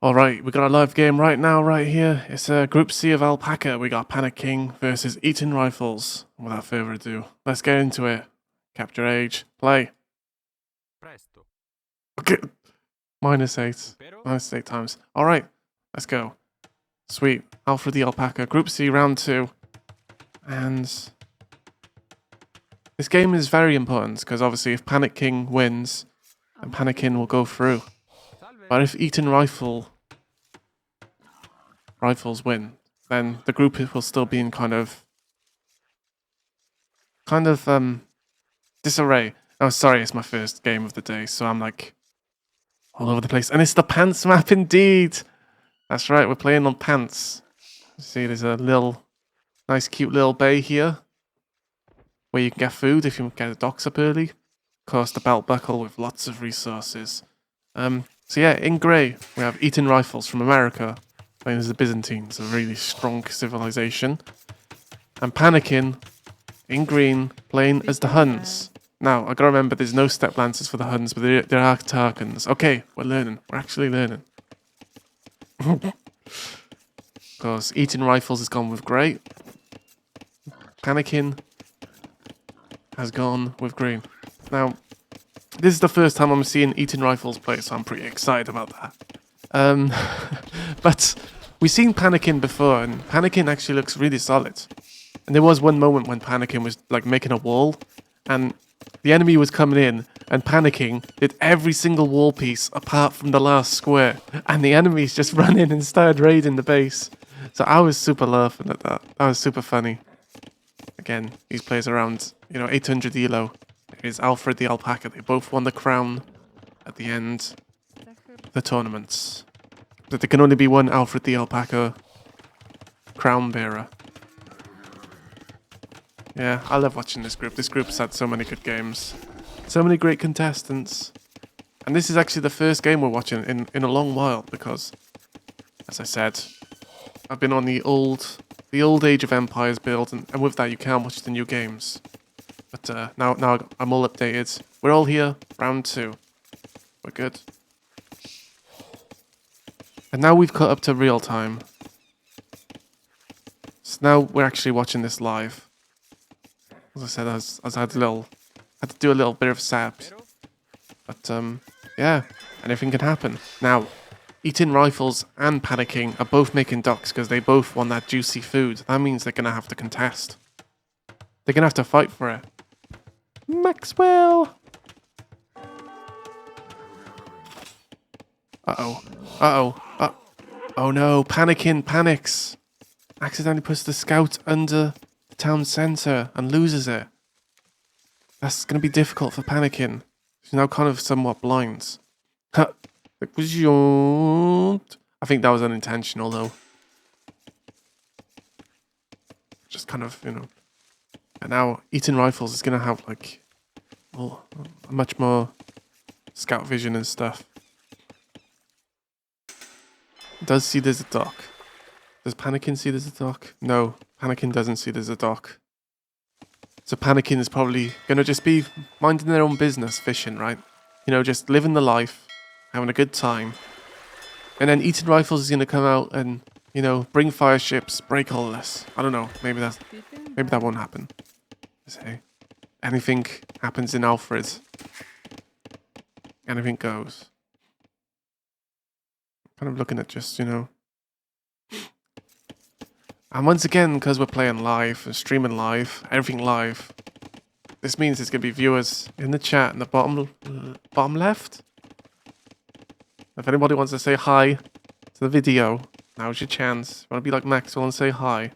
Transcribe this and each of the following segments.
Alright, we got a live game right now, right here. It's a Group C of Alpaca. We got Panic King versus EatingRifles. Without further ado, let's get into it. Capture age. Play. Presto. Okay. -8. Pero -8 times. Alright, let's go. Sweet. Alfred the Alpaca. Group C, round 2. And this game is very important because obviously if Panic King wins, then Panic King will go through. salve. But if Rifles win, then the group will still be in kind of disarray. Oh, sorry, it's my first game of the day, so I'm like all over the place. And it's the pants map indeed. That's right, we're playing on pants. You see, there's a little, nice, cute little bay here where you can get food if you get the docks up early. Of course, the belt buckle with lots of resources. So yeah, in grey, we have EatingRifles from America, playing as the Byzantines, a really strong civilization. And Panicking, in green, playing as the Huns. Now, I gotta remember, there's no step lances for the Huns, but there are Tarkans. Okay, we're learning. We're actually learning. Of course, EatingRifles has gone with grey. Panicking has gone with green. Now, this is the first time I'm seeing EatingRifles play, so I'm pretty excited about that. But we've seen Panicking before, and Panicking actually looks really solid. And there was one moment when Panicking was like making a wall, and the enemy was coming in, and Panicking did every single wall piece apart from the last square, and the enemies just ran in and started raiding the base. So I was super laughing at that. That was super funny. Again, these players around, 800 elo. Is Alfred the Alpaca. They both won the crown at the end of the tournaments. But there can only be one Alfred the Alpaca crown bearer. Yeah, I love watching this group. This group's had so many good games. So many great contestants. And this is actually the first game we're watching in a long while because, as I said, I've been on the old Age of Empires build, and with that you can't watch the new games. But now I'm all updated. We're all here. Round 2. We're good. And now we've cut up to real time. So now we're actually watching this live. As I said, I had to do a little bit of setup. But yeah, anything can happen. Now, EatingRifles and Panicking are both making docks because they both want that juicy food. That means they're gonna have to contest. They're gonna have to fight for it. Maxwell! Uh-oh. Uh-oh. Oh no, Panicking panics. Accidentally puts the scout under the town centre and loses it. That's going to be difficult for Panicking. She's now kind of somewhat blind. I think that was unintentional though. Just kind of, And now EatingRifles is going to have like much more scout vision and stuff. Does see there's a dock. Does Panicking see there's a dock? No, Panicking doesn't see there's a dock. So Panicking is probably going to just be minding their own business, fishing, right? Just living the life, having a good time. And then EatingRifles is going to come out and, bring fire ships, break all this. I don't know. Maybe that won't happen. Say, anything happens in Alfred. Anything goes. Kind of looking at just, And once again, because we're playing live and streaming live, everything live, this means there's going to be viewers in the chat in the bottom left. If anybody wants to say hi to the video, now's your chance. You want to be like Maxwell and say hi.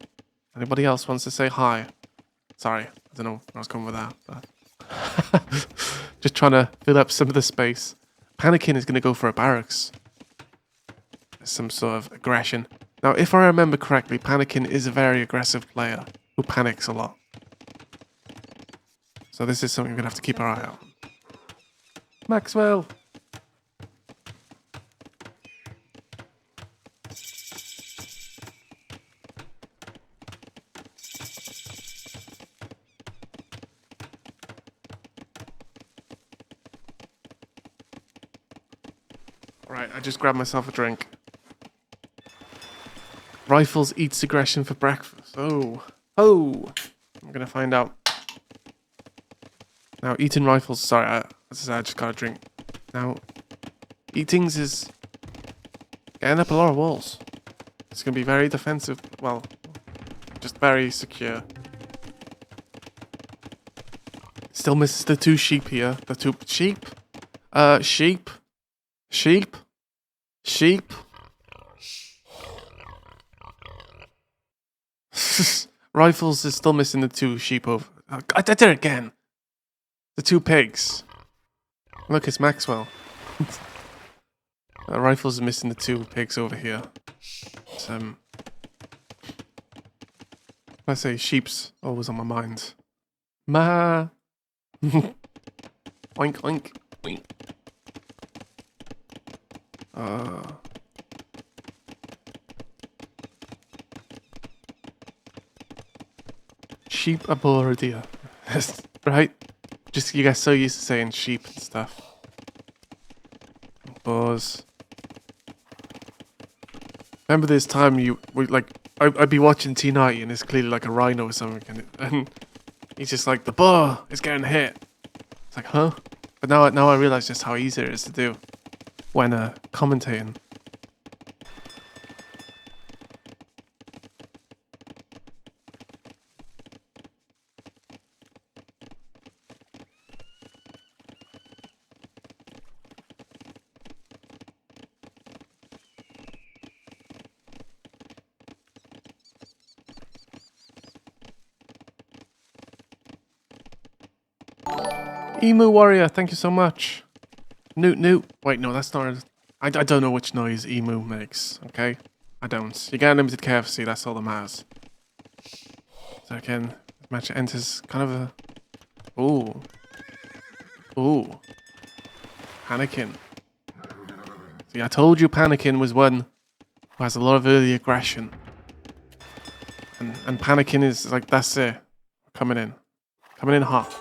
Anybody else wants to say hi? Sorry, I don't know where I was going with that, but just trying to fill up some of the space. Panicking is going to go for a barracks. There's some sort of aggression. Now, if I remember correctly, Panicking is a very aggressive player who panics a lot. So this is something we're going to have to keep our eye out on. Maxwell! Right, I just grabbed myself a drink. Rifles eats aggression for breakfast. Oh. Oh. I'm gonna find out. Now, eating rifles. Sorry, as I said, I just got a drink. Now, eatings is getting up a lot of walls. It's gonna be very defensive. Well, just very secure. Still misses the 2 sheep here. The 2 sheep? Sheep? Sheep? Sheep? Rifles is still missing the 2 sheep over. I did it again. The 2 pigs. Look, it's Maxwell. Rifles is missing the 2 pigs over here. It's, I say sheep's always on my mind. Ma. Oink, oink, oink. Sheep abordia. Right? Just you guys so used to saying sheep and stuff. Boars. Remember this time I'd be watching T90 and it's clearly like a rhino or something and he's just like, the boar is getting hit. It's like, huh? But now I realize just how easy it is to do when commentating. Emu Warrior, thank you so much. Newt Newt. Wait, no, that's not. I don't know which noise Emu makes, okay? I don't. You get unlimited KFC, that's all that matters. So again, match enters kind of a. Ooh. Ooh. Panikin. See, I told you Panikin was one who has a lot of early aggression. And Panikin is like, that's it. Coming in. Coming in hot.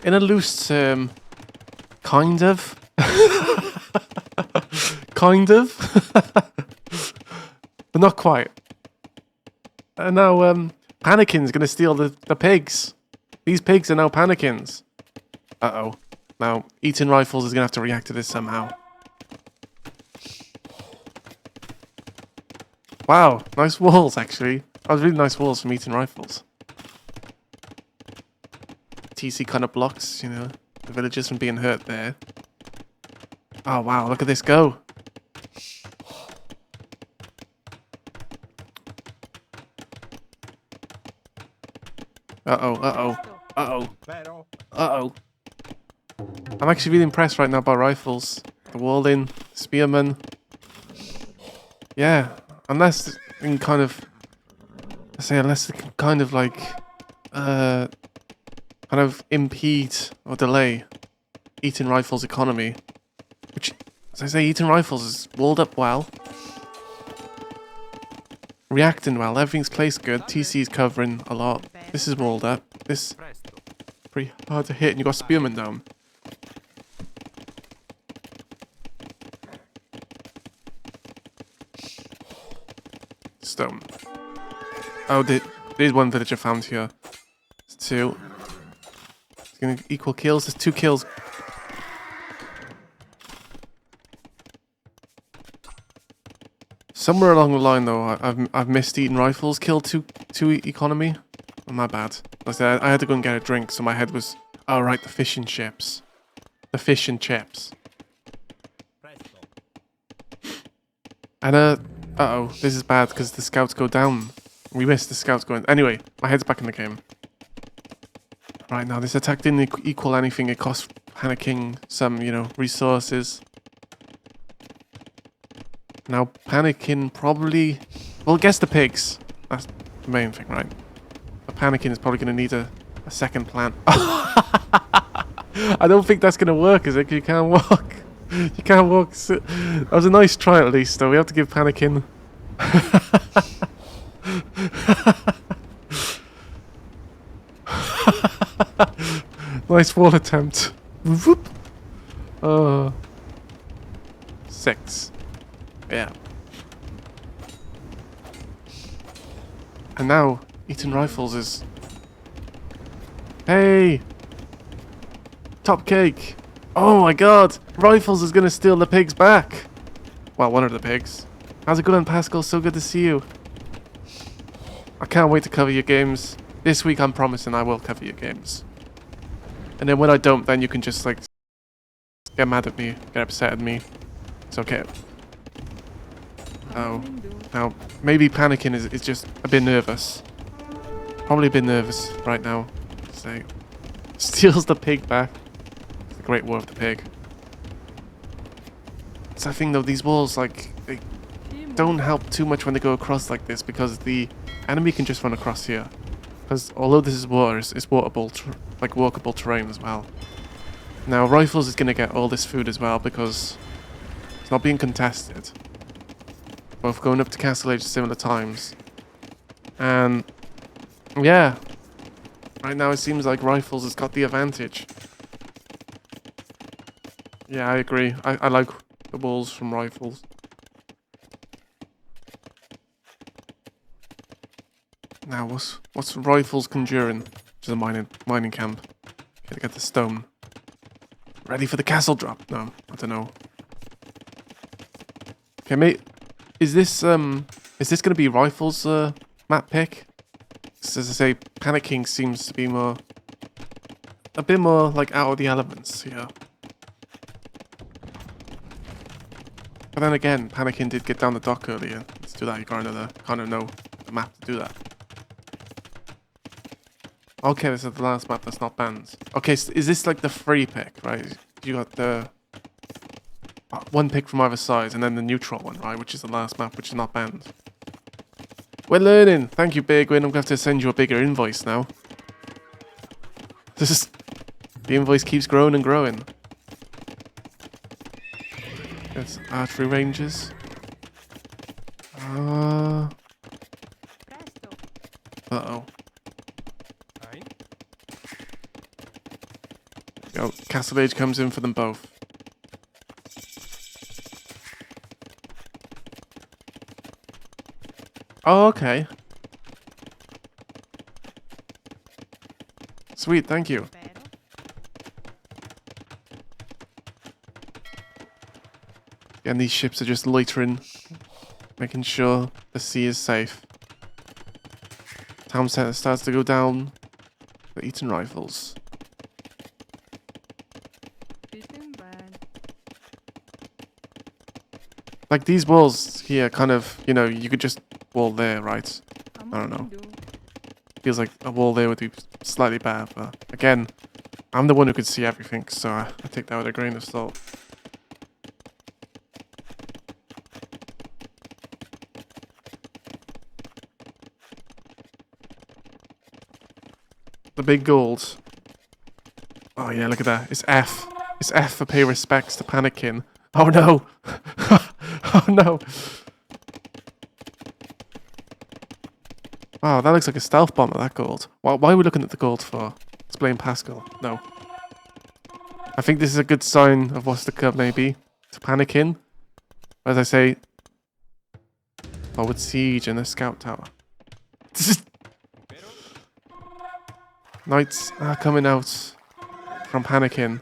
In a loose term, kind of. Kind of. But not quite. And now, Panikin's gonna steal the pigs. These pigs are now Panikins. Uh-oh. Now, EatingRifles is gonna have to react to this somehow. Wow, nice walls, actually. That was really nice walls from EatingRifles. TC kind of blocks, you know, the villagers from being hurt there. Oh, wow, look at this go. Uh-oh, uh-oh, uh-oh, uh-oh. I'm actually really impressed right now by rifles. The wall-in, spearmen. Yeah, unless in kind of, unless it can kind of like, kind of impede or delay EatingRifles' economy. Which, as I say, EatingRifles is walled up well. Reacting well, everything's placed good, TC's covering a lot. This is walled up. This pretty hard to hit and you got spearmen down. Stone. Oh, there's one villager found here. There's 2. It's gonna equal kills. There's 2 kills. Somewhere along the line, though, I've missed EatingRifles. Killed 2 economy. Oh, my bad. I had to go and get a drink, so my head was. Oh right, the fish and chips. The fish and chips. And uh-oh, this is bad because the scouts go down. We missed the scouts going. Anyway, my head's back in the game. Right now, this attack didn't equal anything. It cost Panicking some, you know, resources. Now, Panicking probably. Well, guess the pigs. That's the main thing, right? But Panicking is probably going to need a second plant. I don't think that's going to work, is it? You can't walk. You can't walk. That was a nice try, at least, though. We have to give Panicking. Nice wall attempt. Whoop. 6. Yeah. And now, EatingRifles is... Hey! Top cake! Oh my god! Rifles is gonna steal the pigs back! Well, one of the pigs. How's it going, Pascal? So good to see you. I can't wait to cover your games. This week I'm promising I will cover your games. And then when I don't, then you can just like get mad at me, get upset at me. It's okay. Oh. Now, maybe panicking is just a bit nervous. Probably a bit nervous right now. So, steals the pig back. It's the Great War of the Pig. It's that thing though, these walls, like, they don't help too much when they go across like this because the enemy can just run across here. Because although this is water, it's walkable terrain as well. Now, Rifles is going to get all this food as well because it's not being contested. Both going up to Castle Age at similar times. And, yeah. Right now it seems like Rifles has got the advantage. Yeah, I agree. I like the walls from Rifles. Now, what's Rifles conjuring? Which is a mining camp. Gotta get the stone. Ready for the castle drop? No, I don't know. Okay, mate. Is this gonna be Rifles map pick? As I say, panicking seems to be a bit more like out of the elements here. But then again, panicking did get down the dock earlier. Let's do that. You kind of know the map to do that. Okay, this is the last map that's not banned. Okay, so is this like the free pick, right? You got the one pick from either side, and then the neutral one, right? Which is the last map, which is not banned. We're learning. Thank you, Beargwyn. I'm going to have to send you a bigger invoice now. The invoice keeps growing and growing. There's archery ranges. Uh-oh. Yo, Castle Age comes in for them both. Oh, okay. Sweet, thank you. And these ships are just loitering, making sure the sea is safe. Town center starts to go down. We're eating rifles. Like these walls here, kind of, you know, you could just wall there, right? I don't know. Feels like a wall there would be slightly bad, but again, I'm the one who could see everything, so I take that with a grain of salt. The big gold. Oh yeah, look at that. It's F. It's F for pay respects to Panicking. Oh no! Oh no! Wow, that looks like a stealth bomber, that gold. Why are we looking at the gold for? Explain Pascal. No. I think this is a good sign of what's to come, maybe. To Panicking. As I say, forward siege and a scout tower. Knights are coming out from Panicking.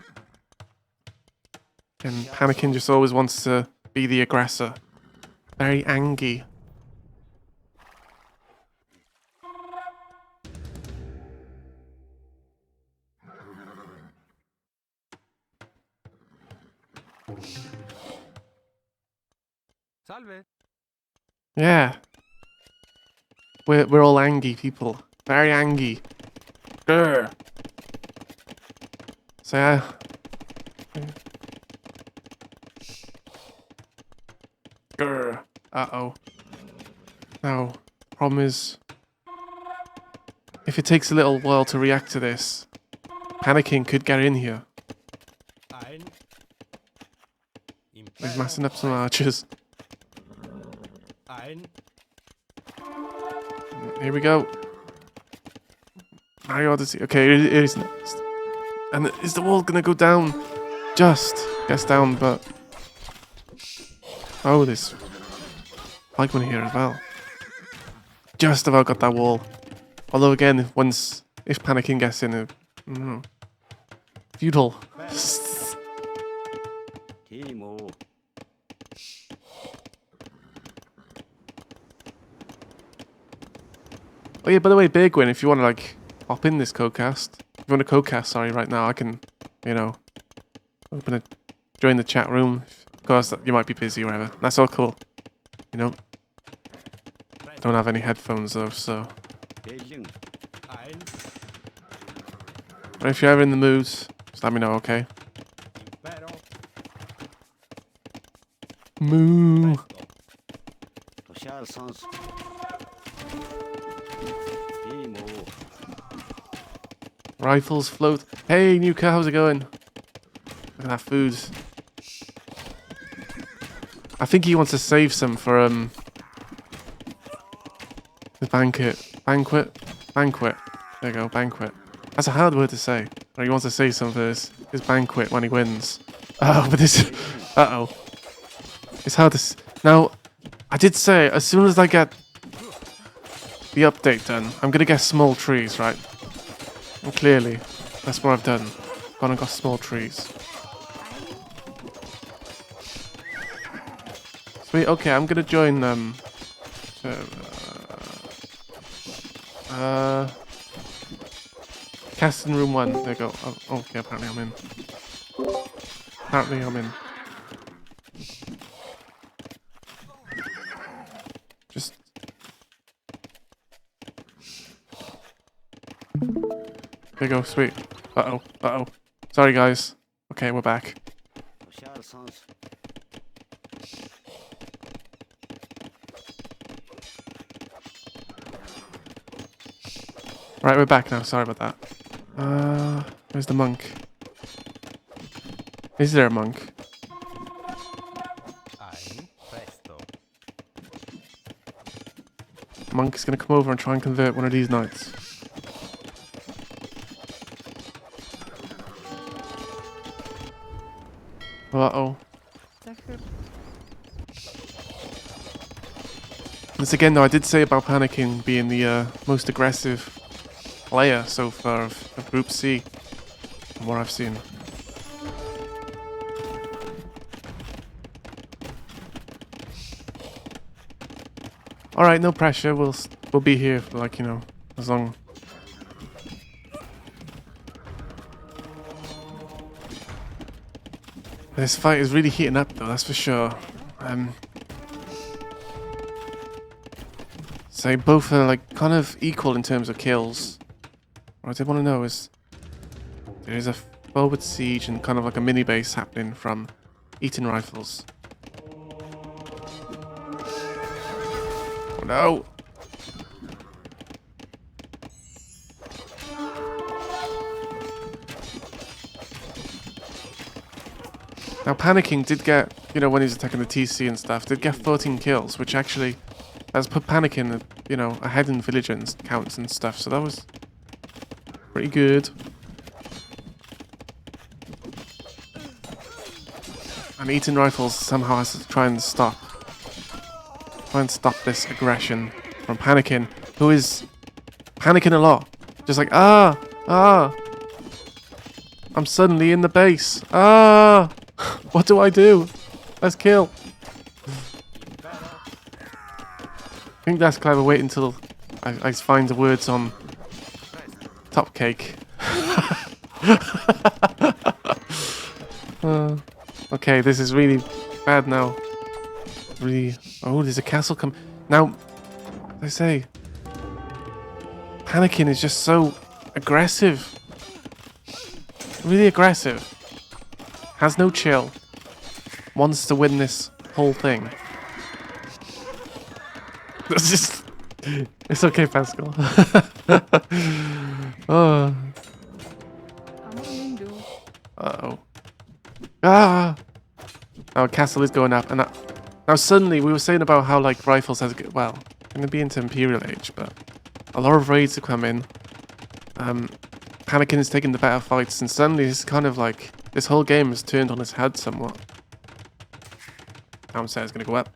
And Panicking just always wants to be the aggressor. Very angry. Salve. Yeah. We're all angry people. Very angry. Grr. So yeah. Grr. Uh-oh. Now, problem is, if it takes a little while to react to this, Panicking could get in here. He's massing up some archers. Here we go. Mario Odyssey. Okay, it is next. And is the wall gonna go down? Just gets down, but oh, this pikemen here as well. Just about got that wall. Although again, if Panicking gets in, futile. Oh yeah, by the way, Beargwyn, if you want to like hop in this codecast, if you want to codecast, sorry, right now, I can, you know, join the chat room. Of course, you might be busy or whatever. That's all cool. You know, don't have any headphones though, so. But if you're ever in the mood, just let me know, okay? Moo. Rifles float. Hey, Nuka, how's it going? Look at that food. I think he wants to save some for the banquet. Banquet. There you go, banquet. That's a hard word to say. Or he wants to save some for his banquet when he wins. Oh, but this. Uh-oh. It's hard to. Now, I did say as soon as I get the update done, I'm gonna get small trees, right? And clearly, that's what I've done. Gone and got small trees. Sweet. Okay, I'm gonna join casting room 1. There you go. Oh, okay. Apparently I'm in. Just. There you go. Sweet. Uh-oh. Sorry, guys. Okay, we're back. Right, we're back now. Sorry about that. Where's the monk? Is there a monk? Monk is gonna come over and try and convert one of these knights. Uh-oh. Once again, though, I did say about Panicking being the most aggressive player so far of Group C, from what I've seen. All right, no pressure. We'll be here for like, you know, as long. This fight is really heating up, though. That's for sure. So both are like kind of equal in terms of kills. What I did want to know is there is a forward siege and kind of like a mini base happening from EatingRifles. Oh no! Now Panicking did get, you know, when he's attacking the TC and stuff, did get 14 kills, which actually has put Panicking, you know, ahead in village counts and stuff, so that was pretty good. And EatingRifles somehow has to try and stop this aggression from Panicking, who is panicking a lot. Just like, I'm suddenly in the base. What do I do? Let's kill. I think that's clever. Wait until I find the words on top cake. Okay, this is really bad now. Really. Oh, there's a castle come. Now, as I say, Panicking is just so aggressive. Really aggressive. Has no chill. Wants to win this whole thing. It's just. It's okay, Pascal. Oh. Uh-oh. Our castle is going up, and now suddenly we were saying about how like rifles has well, going to be into Imperial Age, but a lot of raids have come in. Panicking is taking the better fights, and suddenly it's kind of like this whole game has turned on its head somewhat. Downstairs is going to go up.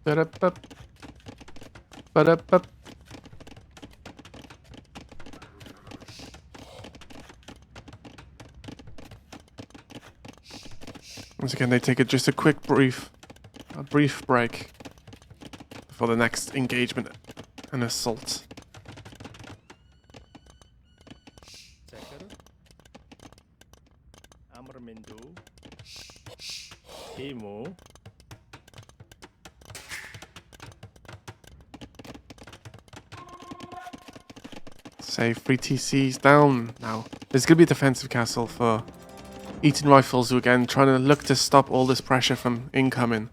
Ba-da-bup. Ba-da-bup. Once again, they take just a quick brief break before the next engagement and assault. Say 3 TCs down now. There's going to be a defensive castle for EatingRifles, who again trying to look to stop all this pressure from incoming.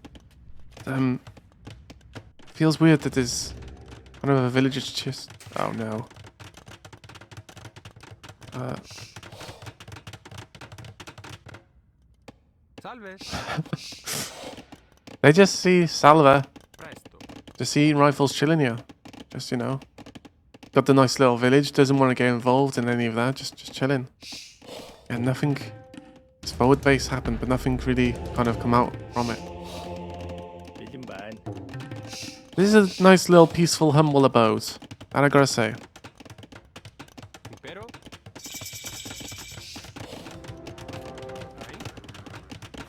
Feels weird that there's one of a villager's just... Oh no. Salve. They just see Salva. Presto. Just see EatingRifles chilling here. Just, you know. Got the nice little village. Doesn't want to get involved in any of that. Just chilling. And nothing... This forward base happened, but nothing really kind of come out from it. This is a nice little peaceful, humble abode. That I gotta say. Impero.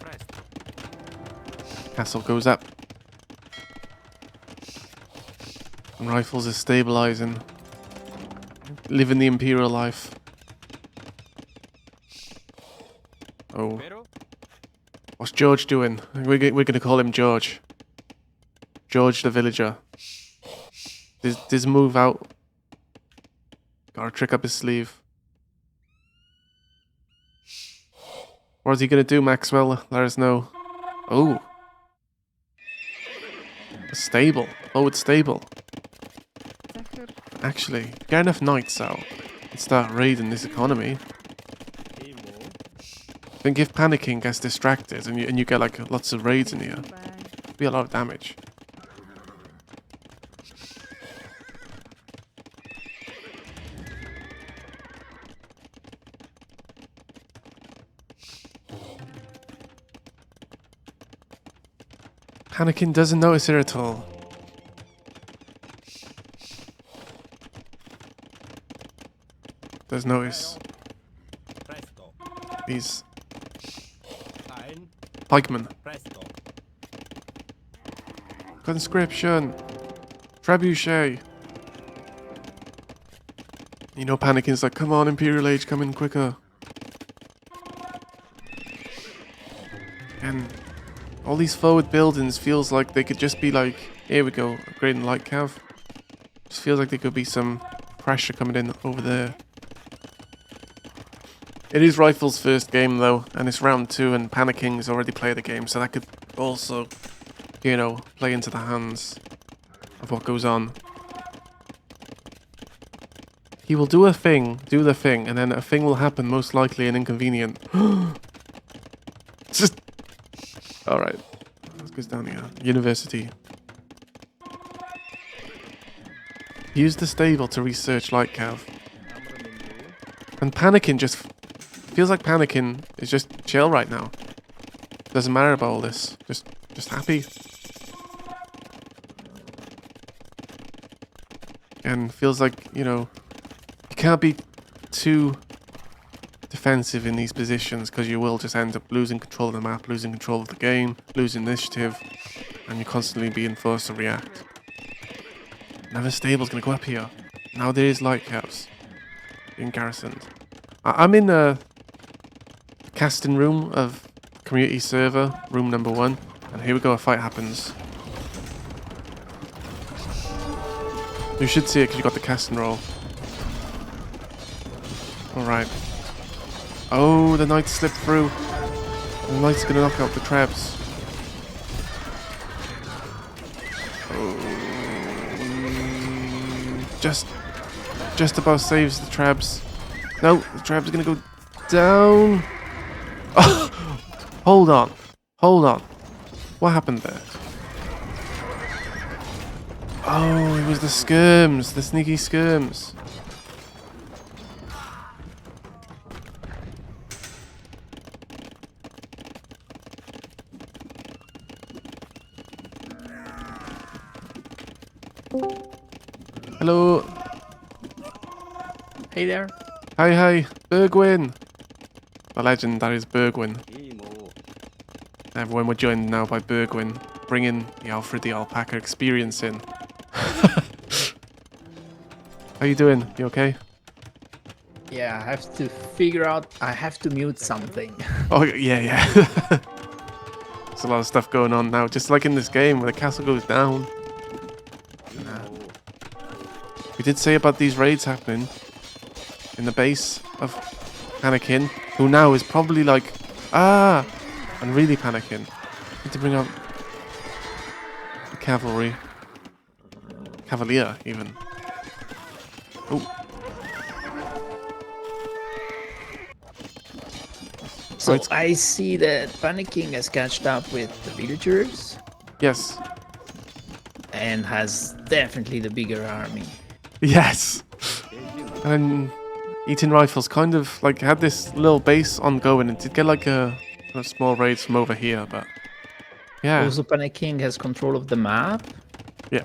Presto. Castle goes up. And Rifles is stabilizing. Living the imperial life. Oh. Impero. What's George doing? We're gonna call him George. George the villager. This move out. Got a trick up his sleeve. What is he gonna do, Maxwell? Let us know. Oh. A stable. Oh, it's stable. Actually, get enough knights out and start raiding this economy. I think if panicking gets distracted and you get like lots of raids in here, it'll be a lot of damage. Panicking doesn't notice it at all. Does notice these pikemen. Conscription. Trebuchet. You know, Panickin's like, come on, Imperial Age, come in quicker. And all these forward buildings feels like they could just be like, here we go, upgrading light cav. Just feels like there could be some pressure coming in over there. It is Rifle's first game though, and it's round 2 and Panicking's already played the game, so that could also, you know, play into the hands of what goes on. He will do the thing, and then a thing will happen, most likely an inconvenient. Just... Alright, let's go down here. University. Use the stable to research light cav. And Panicking just... Feels like Panicking is just chill right now. Doesn't matter about all this. Just happy. And feels like, you know, you can't be too defensive in these positions because you will just end up losing control of the map, losing control of the game, losing initiative, and you're constantly being forced to react. Another stable's gonna go up here. Now there is light caps being garrisoned. I'm in the casting room of community server, room number 1, and here we go, a fight happens. You should see it because you got the casting roll. Alright. Oh, the knight slipped through. The knight's gonna knock out the traps. Oh. Just about saves the traps. No, the trap's are gonna go down. Oh, hold on. What happened there? Oh, it was the skirms, the sneaky skirms. Hello. Hey there. Hi. Beargwyn. The legend that is Beargwyn. Everyone, we're joined now by Beargwyn, bringing the Alfred the Alpaca experience in. How you doing? You okay? Yeah, I have to figure out. I have to mute something. Oh, yeah. There's a lot of stuff going on now, just like in this game where the castle goes down. We did say about these raids happening in the base of Anakin, who now is probably like, and really panicking. Need to bring up the cavalry. Cavalier, even. Oh. So Right. I see that Panicking has catched up with the villagers Yes. and has definitely the bigger army. Yes. And EatingRifles kind of like had this little base ongoing and did get like a small raids from over here, but yeah. Also, Panicking has control of the map, Yeah.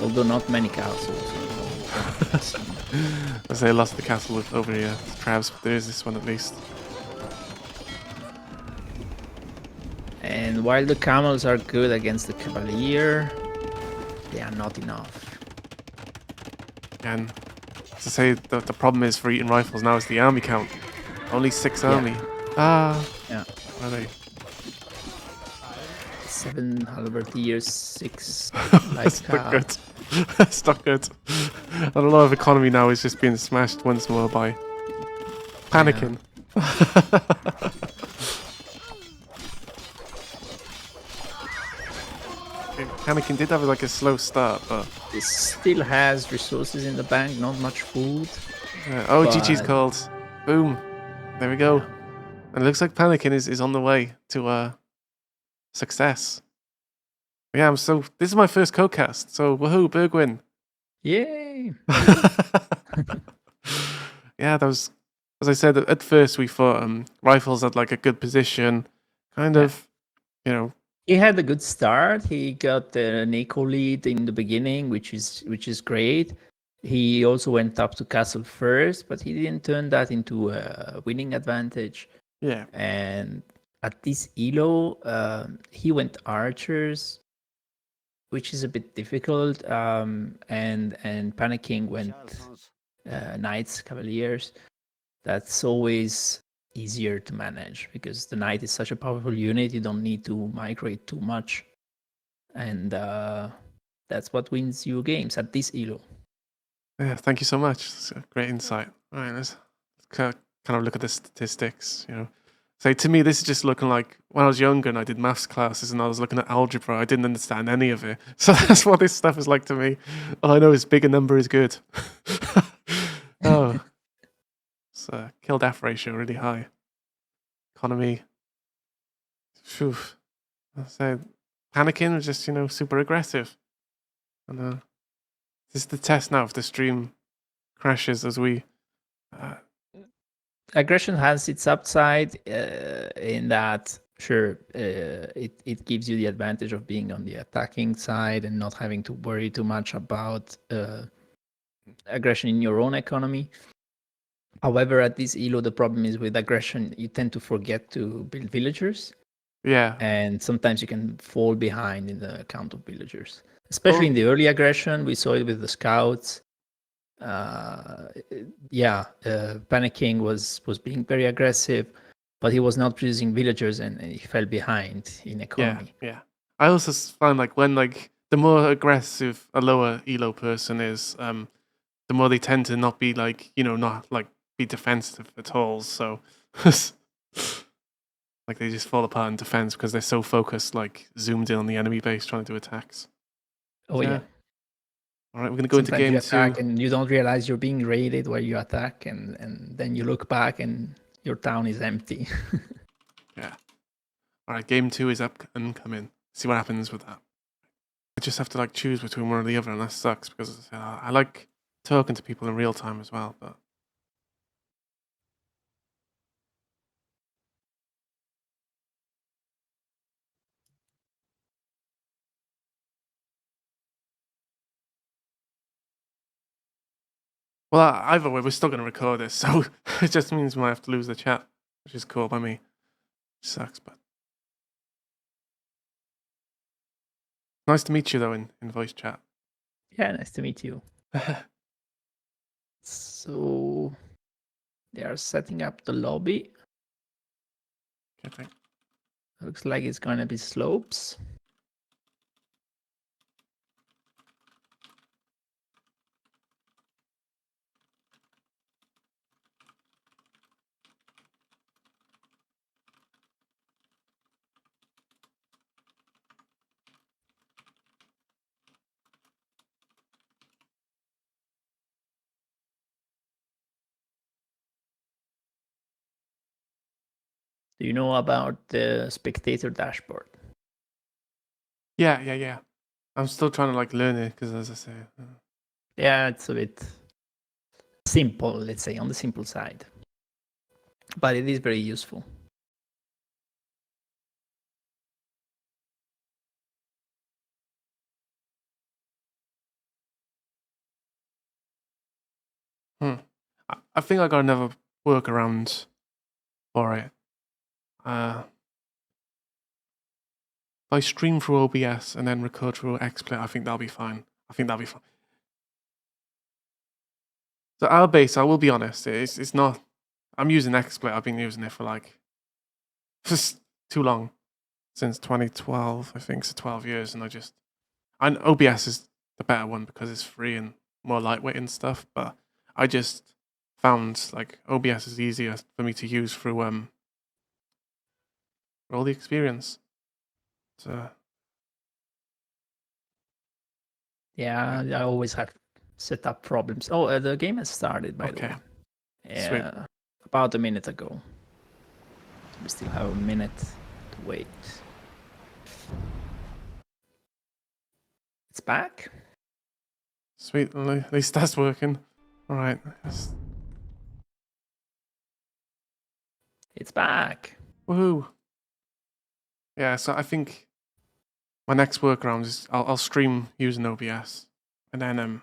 although not many castles. As they lost the castle over here. Perhaps there is this one at least. And while the camels are good against the cavalier, they are not enough. And to say that the problem is for EatingRifles now is the army count. Only 6 army. Yeah. Where are they? 7 halberdiers, 6 That's not good. That's not good. And a lot of economy now is just being smashed once more by panicking. Panicking did have like a slow start, but It still has resources in the bank, not much food. oh, But- GG's called. Boom. There we go. And it looks like panicking is on the way to success. Yeah, this is my first co-cast, so woohoo, Beargwyn. Yay! Yeah, that was, as I said, at first we thought Rifles had like a good position, kind of, you know. He had a good start. He got an eco lead in the beginning, which is great. He also went up to castle first, but he didn't turn that into a winning advantage. Yeah. And at this elo, he went archers, which is a bit difficult. And Panicking went knights, cavaliers. That's always easier to manage because the knight is such a powerful unit. You don't need to migrate too much, and that's what wins you games at this elo. Yeah, thank you so much. It's a great insight. All right, let's kind of look at the statistics, you know. So to me, this is just looking like when I was younger and I did maths classes and I was looking at algebra, I didn't understand any of it. So that's what this stuff is like to me. All I know is bigger number is good. Oh. So kill death ratio really high. Economy. Phew. So panicking was just, super aggressive. And this is the test now if the stream crashes as we Aggression has its upside in that sure it gives you the advantage of being on the attacking side and not having to worry too much about aggression in your own economy. However, at this elo, the problem is with aggression, you tend to forget to build villagers. Yeah. And sometimes you can fall behind in the count of villagers. Especially in the early aggression, we saw it with the scouts. Panicking was being very aggressive, but he was not producing villagers and he fell behind in economy. Yeah. I also find like when like the more aggressive a lower elo person is, the more they tend to not be like, not like be defensive at all. So like they just fall apart in defense because they're so focused, like zoomed in on the enemy base trying to do attacks. Oh yeah. All right, we're gonna go Sometimes into game you attack 2. and you don't realize you're being raided while you attack, and then you look back and your town is empty. Yeah. All right, game 2 is up and coming. See what happens with that. I just have to like choose between one or the other, and that sucks because I like talking to people in real time as well, but Well, either way, we're still going to record this, so it just means we might have to lose the chat, which is cool by me. Sucks, but nice to meet you though in voice chat. Yeah, nice to meet you. So they are setting up the lobby. Okay, Looks like it's gonna be slopes. Do you know about the spectator dashboard? yeah. I'm still trying to like learn it because, as I say, Yeah, it's a bit simple, let's say, on the simple side. But it is very useful. I think I got another workaround for it. If I stream through OBS and then record through XSplit, I think that'll be fine. So our base, I will be honest, it's not. I'm using XSplit. I've been using it for like just too long, since 2012. I think so, 12 years, and OBS is the better one because it's free and more lightweight and stuff. But I just found like OBS is easier for me to use through for all the experience. So Yeah, I always have set up problems. Oh, the game has started, by the way. Sweet. Yeah, about a minute ago. We still have a minute to wait. It's back. Sweet, at least that's working. All right. It's back. Woohoo! Yeah, so I think my next workaround is I'll stream using OBS and then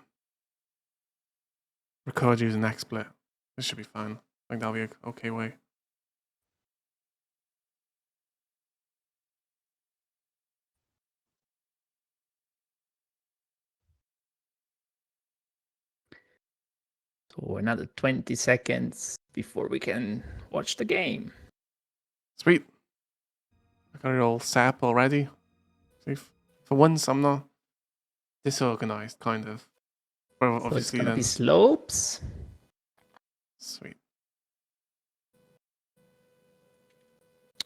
record using XSplit. This should be fine. I think that'll be an okay way. So another 20 seconds before we can watch the game. Sweet. I got it all set up already. See, for once I'm not disorganized, kind of. Well, So it's obviously gonna then. be slopes. Sweet.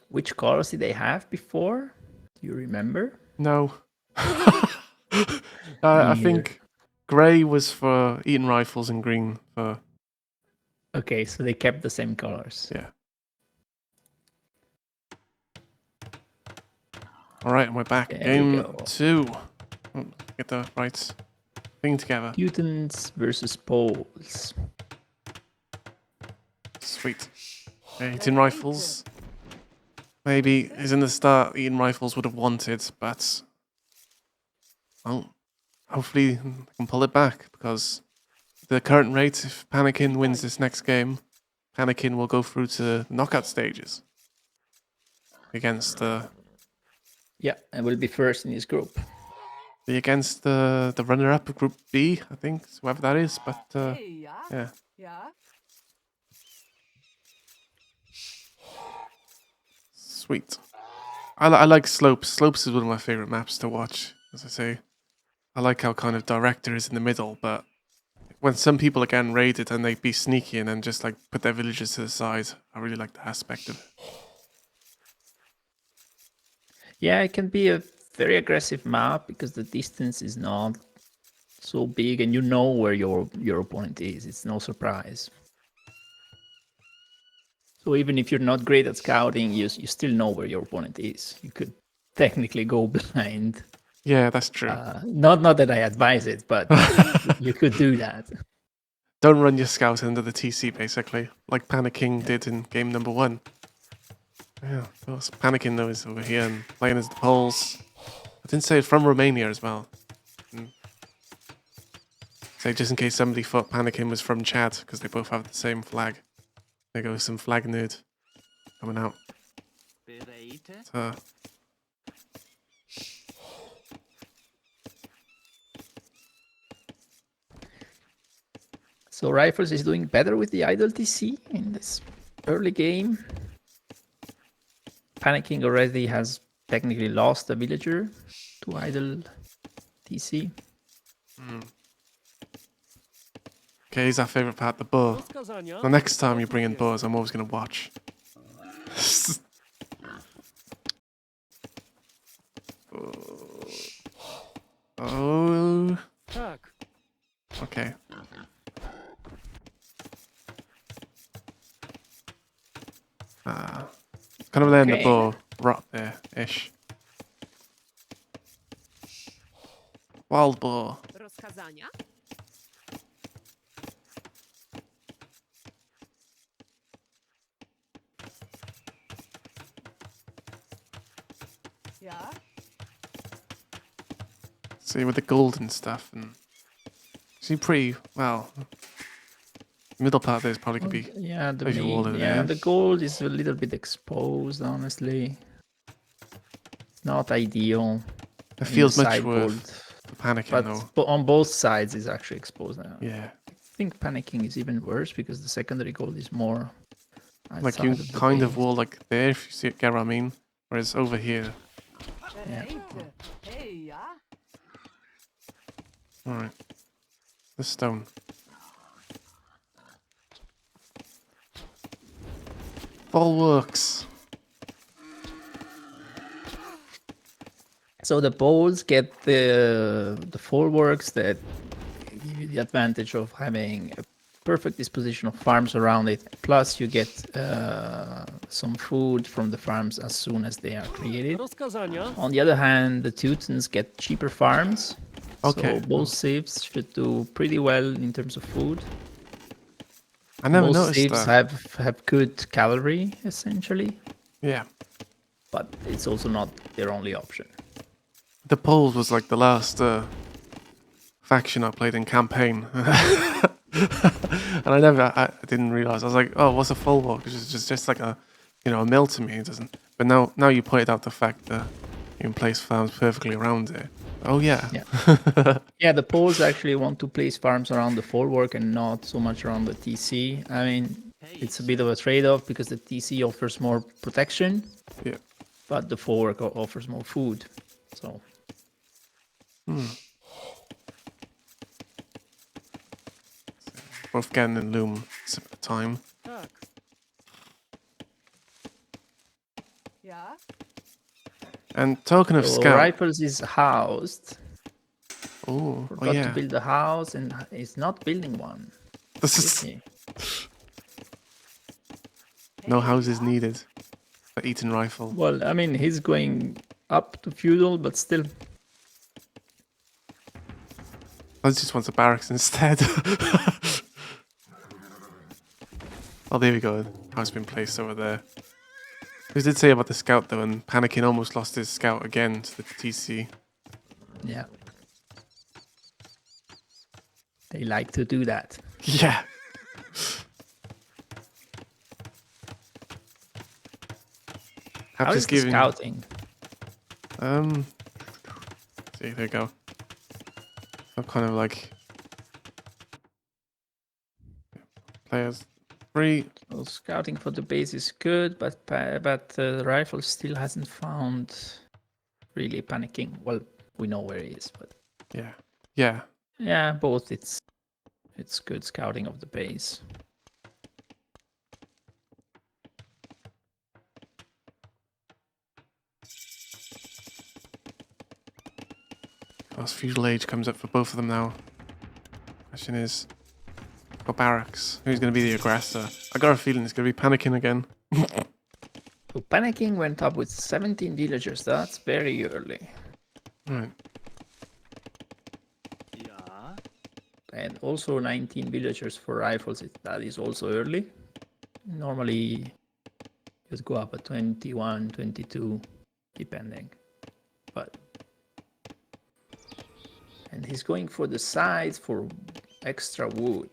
Which colors did they have before? Do you remember? No. I Neither. think grey was for EatingRifles and green for. Okay, so they kept the same colors. Yeah. All right, and we're back. There we Game go. 2. Get the right thing together. Mutants versus Poles. Sweet. EatingRifles. Maybe is in the start EatingRifles would have wanted, but well, hopefully I can pull it back because the current rate, if Panakin wins this next game, Panakin will go through to the knockout stages against Yeah, and will be first in his group. against the runner-up of Group B, I think, whoever that is. But yeah. Sweet. I like Slopes. Slopes is one of my favorite maps to watch, as I say. I like how kind of Director is in the middle, but when some people again raid it and they be sneaky and then just like put their villagers to the side, I really like that aspect of it. Yeah, it can be a very aggressive map because the distance is not so big and you know where your opponent is. It's no surprise. So even if you're not great at scouting, you still know where your opponent is. You could technically go blind. Yeah, that's true. Not that I advise it, but you could do that. Don't run your scout into the TC, basically, like Panicking did in game number 1. Yeah, of course. Panicking, though, is over here and playing as the Poles. I didn't say it's from Romania as well. Say, just in case somebody thought Panicking was from Chad, because they both have the same flag. There goes some flag nerd coming out. So, So Rifles is doing better with the idle TC in this early game. Panicking already has technically lost a villager to idle TC. okay, here's our favourite part, the bow. The next time you bring in bows, I'm always going to watch. Oh. Okay. Kind of letting the bow rot there-ish. Wild boar. Rozkazania? Ja? See, with the gold and stuff, and see, pretty well. Middle part there is probably gonna be Yeah, the visual wall over yeah, there. the gold is a little bit exposed, honestly. Not ideal. It in feels the much side worse gold, for panicking but though. on both sides is actually exposed now. Yeah, I think panicking is even worse because the secondary gold is more like you outside of the kind of base. wall like there, if you see it, get what I mean. Whereas over here, Yeah. Hey, ja? all right, the stone. All works. So the bowls get the folwarks that give you the advantage of having a perfect disposition of farms around it. Plus, you get some food from the farms as soon as they are created. On the other hand, the Teutons get cheaper farms. Okay. So both civs should do pretty well in terms of food. I never Both noticed civs that. have good cavalry, essentially. Yeah, But it's also not their only option. the Poles was like the last faction I played in campaign, and I didn't realize. I was like, oh, what's a full walk? It's just like a, a mill to me. It doesn't. But now you pointed out the fact that you can place farms perfectly around it. Oh yeah. Yeah. Yeah, the Poles actually want to place farms around the folwark and not so much around the TC. I mean, it's a bit of a trade-off because the TC offers more protection, Yeah. but the folwark offers more food. So Both getting in loom at the time. Ja? And talking of So scout. Rifles is housed. Oh Forgot to yeah. build a house and is not building one. This Is is he? no houses needed for eating rifle. Well, I mean, he's going up to feudal, but still. I just want a barracks instead. Oh, there we go. House been placed over there. We did say about the scout though, and Panicking almost lost his scout again to the TC. Yeah. They like to do that. Yeah. How is the scouting? See, there you go. So kind of like players 3. Well, scouting for the base is good, but the rifle still hasn't found really panicking. Well, we know where he is, but Yeah. Yeah. yeah, both it's good scouting of the base. Last feudal age comes up for both of them now. Question is, for barracks, who's going to be the aggressor? I got a feeling it's going to be Panicking again. So panicking went up with 17 villagers. That's very early. Right. And also 19 villagers for rifles. That is also early. Normally, you'd go up at 21, 22, depending. And he's going for the sides for extra wood.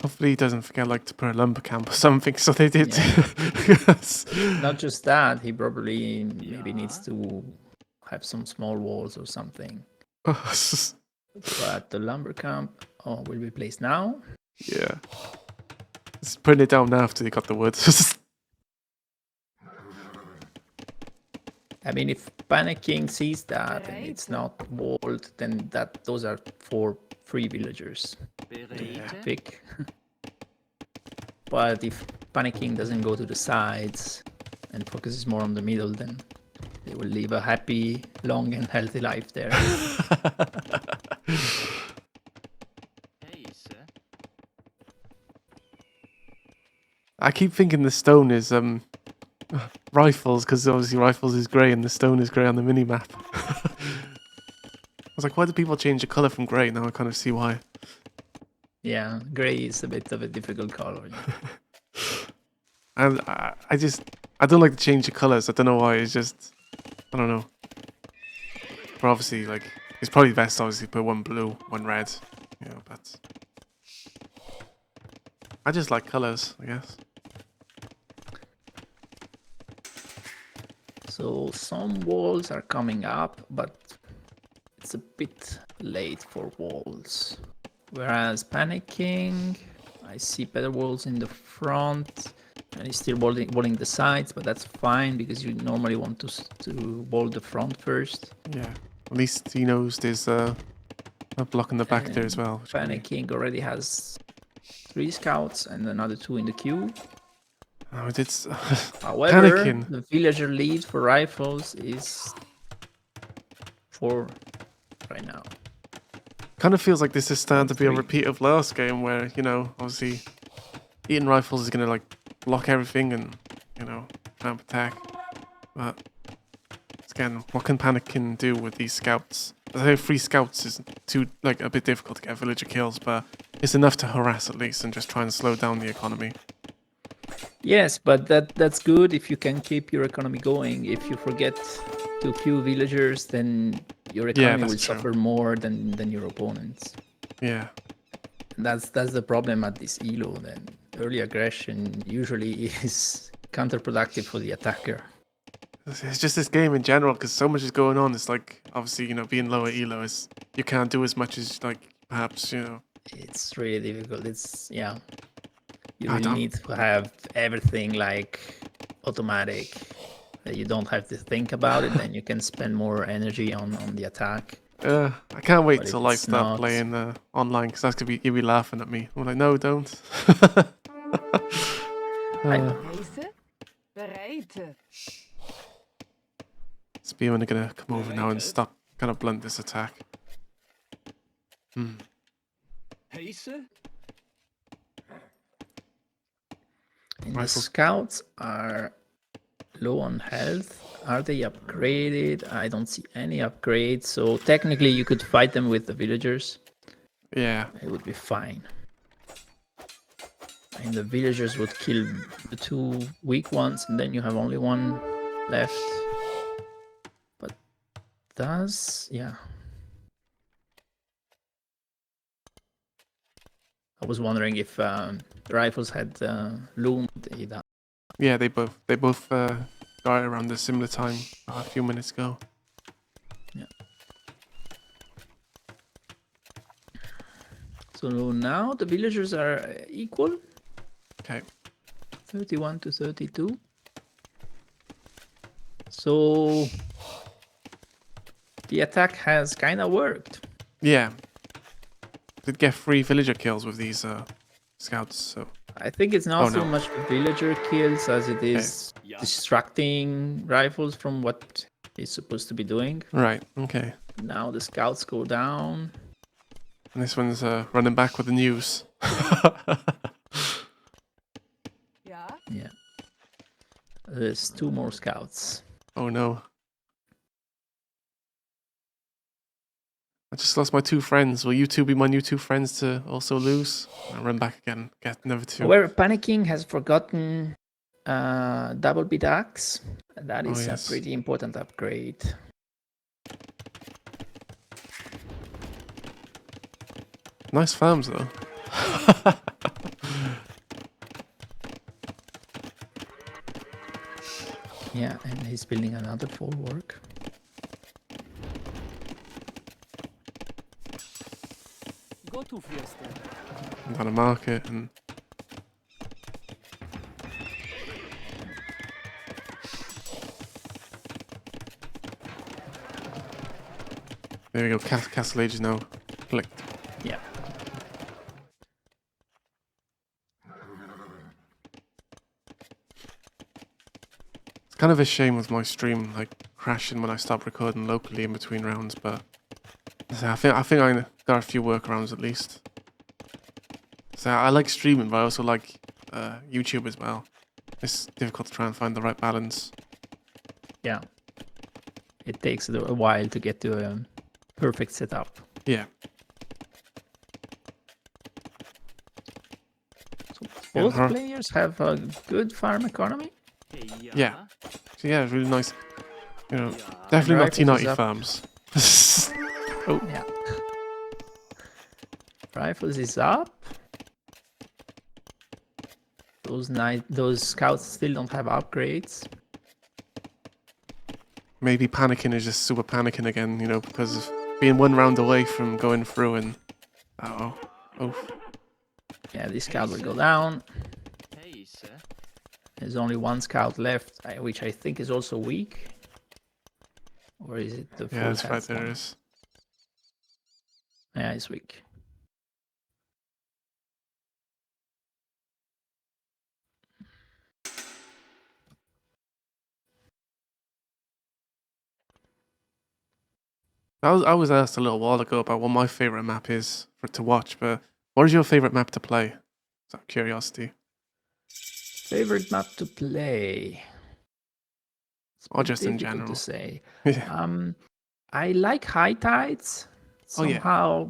Hopefully he doesn't forget like to put a lumber camp or something. So they did. Not just that, he probably maybe needs to have some small walls or something. But the lumber camp will be placed now. Yeah. Just putting it down now after they got the wood. I mean, if Panicking sees that and it's not walled, then those are 4 free villagers to pick. But if Panicking doesn't go to the sides and focuses more on the middle, then they will live a happy, long and healthy life there. I keep thinking the stone is rifles, because obviously rifles is grey and the stone is grey on the mini map. I was like, why do people change the colour from grey? Now I kind of see why. Yeah, grey is a bit of a difficult color. And I don't like to change the colours. I don't know why. It's just, I don't know. But obviously, like, it's probably best obviously put one blue, one red. You know, but I just like colours, I guess. So some walls are coming up, but it's a bit late for walls. Whereas Panicking, I see better walls in the front, and he's still walling the sides, but that's fine because you normally want to wall the front first. Yeah, at least he knows there's a block in the back there as well. Panicking already has 3 scouts and another 2 in the queue. Oh, it's However, Panicking. the villager lead for rifles is 4 right now. Kind of feels like this is starting to be a repeat of last game where, you know, obviously EatingRifles is going to like block everything and, you know, ramp attack. But again, what can Panicking do with these scouts? I think 3 scouts is a bit difficult to get villager kills, but it's enough to harass at least and just try and slow down the economy. Yes, but that's good if you can keep your economy going. If you forget to queue villagers, then your economy will suffer more than your opponents. Yeah. And that's the problem at this elo. Then early aggression usually is counterproductive for the attacker. It's just this game in general because so much is going on. It's like obviously, you know, being lower elo is you can't do as much as like perhaps, you know. It's really difficult. You really need to have everything like automatic. That you don't have to think about it, then you can spend more energy on the attack. I can't wait till I start playing online because that's gonna be you'll be laughing at me. I'm like, no, don't. Spearmen are gonna come over now and stop, kind of blunt this attack. And the scouts are low on health. Are they upgraded? I don't see any upgrades. So technically you could fight them with the villagers. Yeah. It would be fine. And the villagers would kill the 2 weak ones and then you have only 1 left. But yeah. I was wondering if rifles had loomed. Yeah, they both died around a similar time a few minutes ago. Yeah. So now the villagers are equal. Okay. 31 to 32. So the attack has kind of worked. Yeah. Did get 3 villager kills with these scouts, so. I think it's not so much the villager kills as it is distracting rifles from what he's supposed to be doing. Right, okay. Now the scouts go down. And this one's running back with the news. Yeah. There's 2 more scouts. Oh no. I just lost my 2 friends. Will you 2 be my new 2 friends to also lose? I'll run back again, get another 2. Where Panicking has forgotten double beat axe. That is a pretty important upgrade. Nice farms though. Yeah, and he's building another bulwark. Go to Fiesta. Got a market and there we go. Castle Age is now clicked. Yeah. It's kind of a shame with my stream like crashing when I stop recording locally in between rounds, but so I think I got a few workarounds at least. So I like streaming, but I also like YouTube as well. It's difficult to try and find the right balance. Yeah. It takes a while to get to a perfect setup. Yeah. So both huh? players have a good farm economy. Yeah. So yeah, it's really nice. You know, definitely not Rifles is T90 up. farms. Oh, Yeah. Rifles is up. Those scouts still don't have upgrades. maybe panicking is just super panicking again, you know, because of being one round away from going through and... Oh. Yeah, this scout will go down. There's only one scout left, which I think is also weak. Or is it the full Yeah, that's right, health there one? is. Yeah, it's weak. I was asked a little while ago about what my favourite map is to watch, but what is your favourite map to play? Just out of curiosity. Favorite map to play? It's Or just in difficult general. to say. Yeah. I like High Tides. Oh, yeah.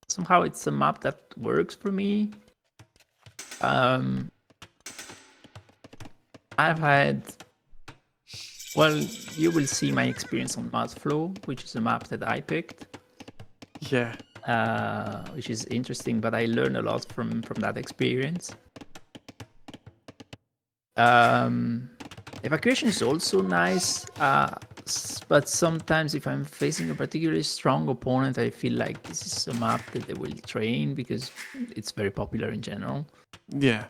Somehow it's a map that works for me. I've had... Well, you will see my experience on Mudflow, which is a map that I picked. Yeah. Which is interesting, but I learned a lot from that experience. Evacuation is also nice, but sometimes if I'm facing a particularly strong opponent, I feel like this is a map that they will train because it's very popular in general. Yeah.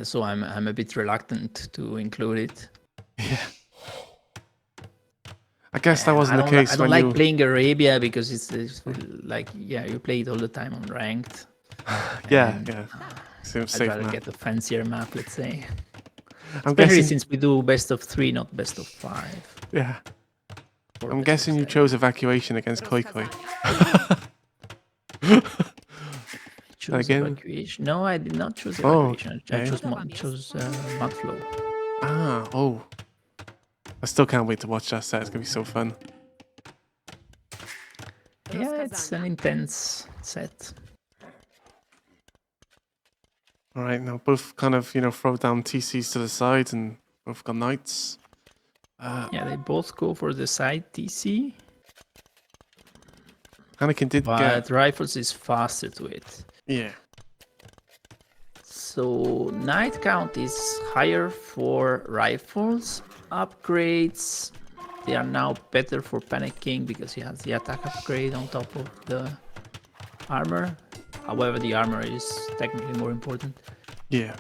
So I'm a bit reluctant to include it. Yeah. I guess that wasn't the case I don't when like you... playing Arabia because it's like, yeah, you play it all the time on ranked. Yeah, and yeah. Safe I'd rather map. get a fancier map, let's say. I'm Especially guessing... since we do best of 3, not best of 5. Yeah. Or I'm best of guessing you 7. chose evacuation against Koi Koi. Choose Again? evacuation. No, I did not choose Oh, evacuation. I okay. chose Mudflow. Ah, oh. I still can't wait to watch that set. It's going to be so fun. Yeah, it's an intense set. All right, now both kind of, you know, throw down TCs to the side and both got knights. Yeah, they both go for the side TC, Anakin did but get... Rifles is faster to it. Yeah. So Knight count is higher for Rifles. Upgrades, they are now better for Panic King because he has the attack upgrade on top of the armor. However, the armor is technically more important. Yeah.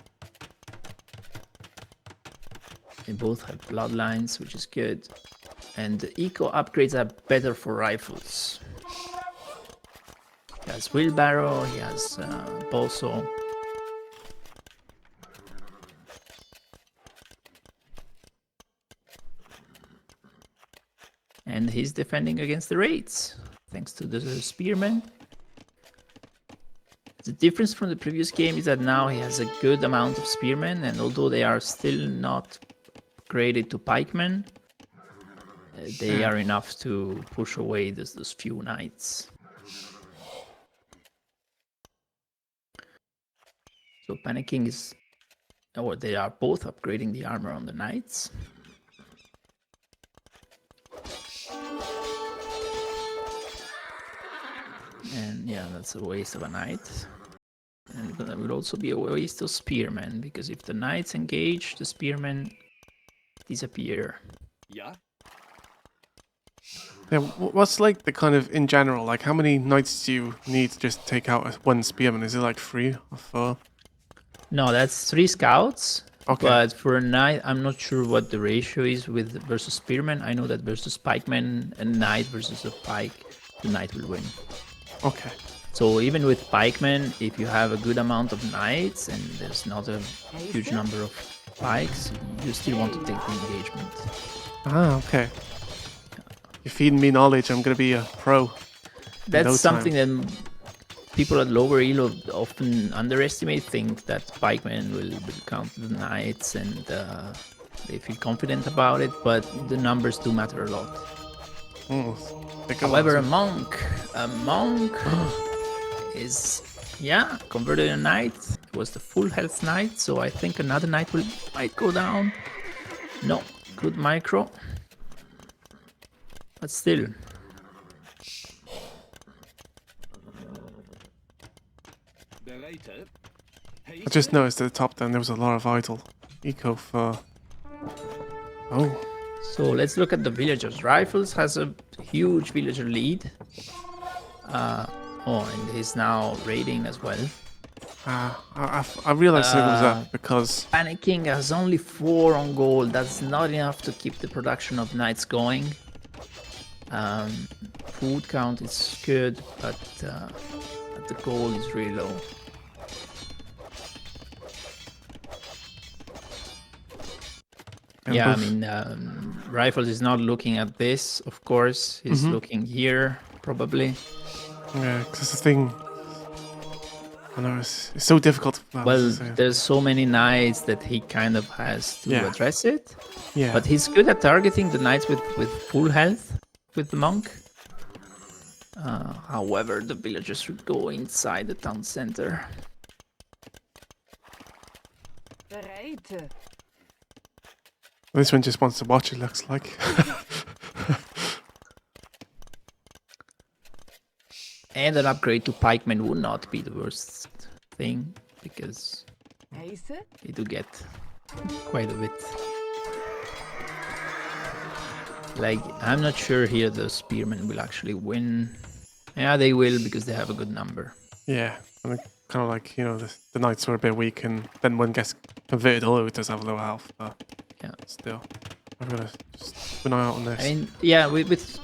They both have bloodlines, which is good. And the eco upgrades are better for Rifles. He has Wheelbarrow, he has Bolso. And he's defending against the raids, thanks to the Spearman. The difference from the previous game is that now he has a good amount of Spearmen, and although they are still not graded to Pikemen, they are enough to push away those few Knights. So Panicking is... or they are both upgrading the armor on the Knights. And yeah, that's a waste of a knight. And that will also be a waste of spearmen, because if the knights engage, the spearmen disappear. Ja. Yeah, what's like the kind of in general, like how many knights do you need to just take out one spearman? Is it like 3 or 4? No, that's 3 scouts. Okay. But for a knight, I'm not sure what the ratio is with versus spearmen. I know that versus pikemen, a knight versus a pike, the knight will win. Okay. So even with pikemen, if you have a good amount of knights and there's not a huge number of pikes, you still want to take the engagement. Ah, okay. You're feeding me knowledge. I'm gonna be a pro. That's no something that people at lower elo often underestimate, think that pikemen will counter the knights and they feel confident about it, but the numbers do matter a lot. However, a monk is, yeah, converted a knight. It was the full health knight, so I think another knight might go down. No, good micro. But still. I just noticed at the top then there was a lot of idle eco for... Oh. So let's look at the villagers. Rifles has a huge villager lead. And he's now raiding as well. I realized it was that because... Panicking has only 4 on gold. That's not enough to keep the production of knights going. Food count is good, but the gold is really low. And Yeah, I mean, Rifles is not looking at this, of course. He's looking here, probably. Yeah, because the thing... I know, it's so difficult. Well, there's so many knights that he kind of has to address it. Yeah. But he's good at targeting the knights with full health with the monk. However, the villagers should go inside the town center. Bereit. This one just wants to watch, it looks like. And an upgrade to pikemen would not be the worst thing, because you do get quite a bit. Like, I'm not sure here the spearmen will actually win. Yeah, they will, because they have a good number. Yeah, and kind of like, you know, the knights were a bit weak, and then one gets converted, although it does have low health, but yeah, still. I'm gonna just keep an eye out on this. I mean, yeah, with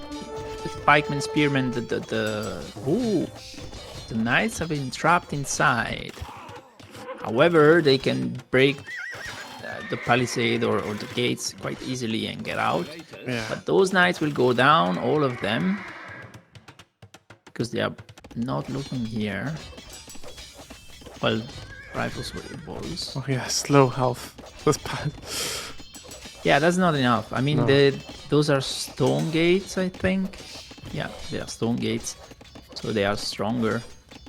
pikemen, spearmen, the knights have been trapped inside. However, they can break the palisade or the gates quite easily and get out. Yeah. But those knights will go down, all of them, because they are not looking here. Well, rifles were balls. Oh yeah, slow health. That's bad. Yeah, that's not enough. I mean, those are stone gates, I think. Yeah, they are stone gates, so they are stronger.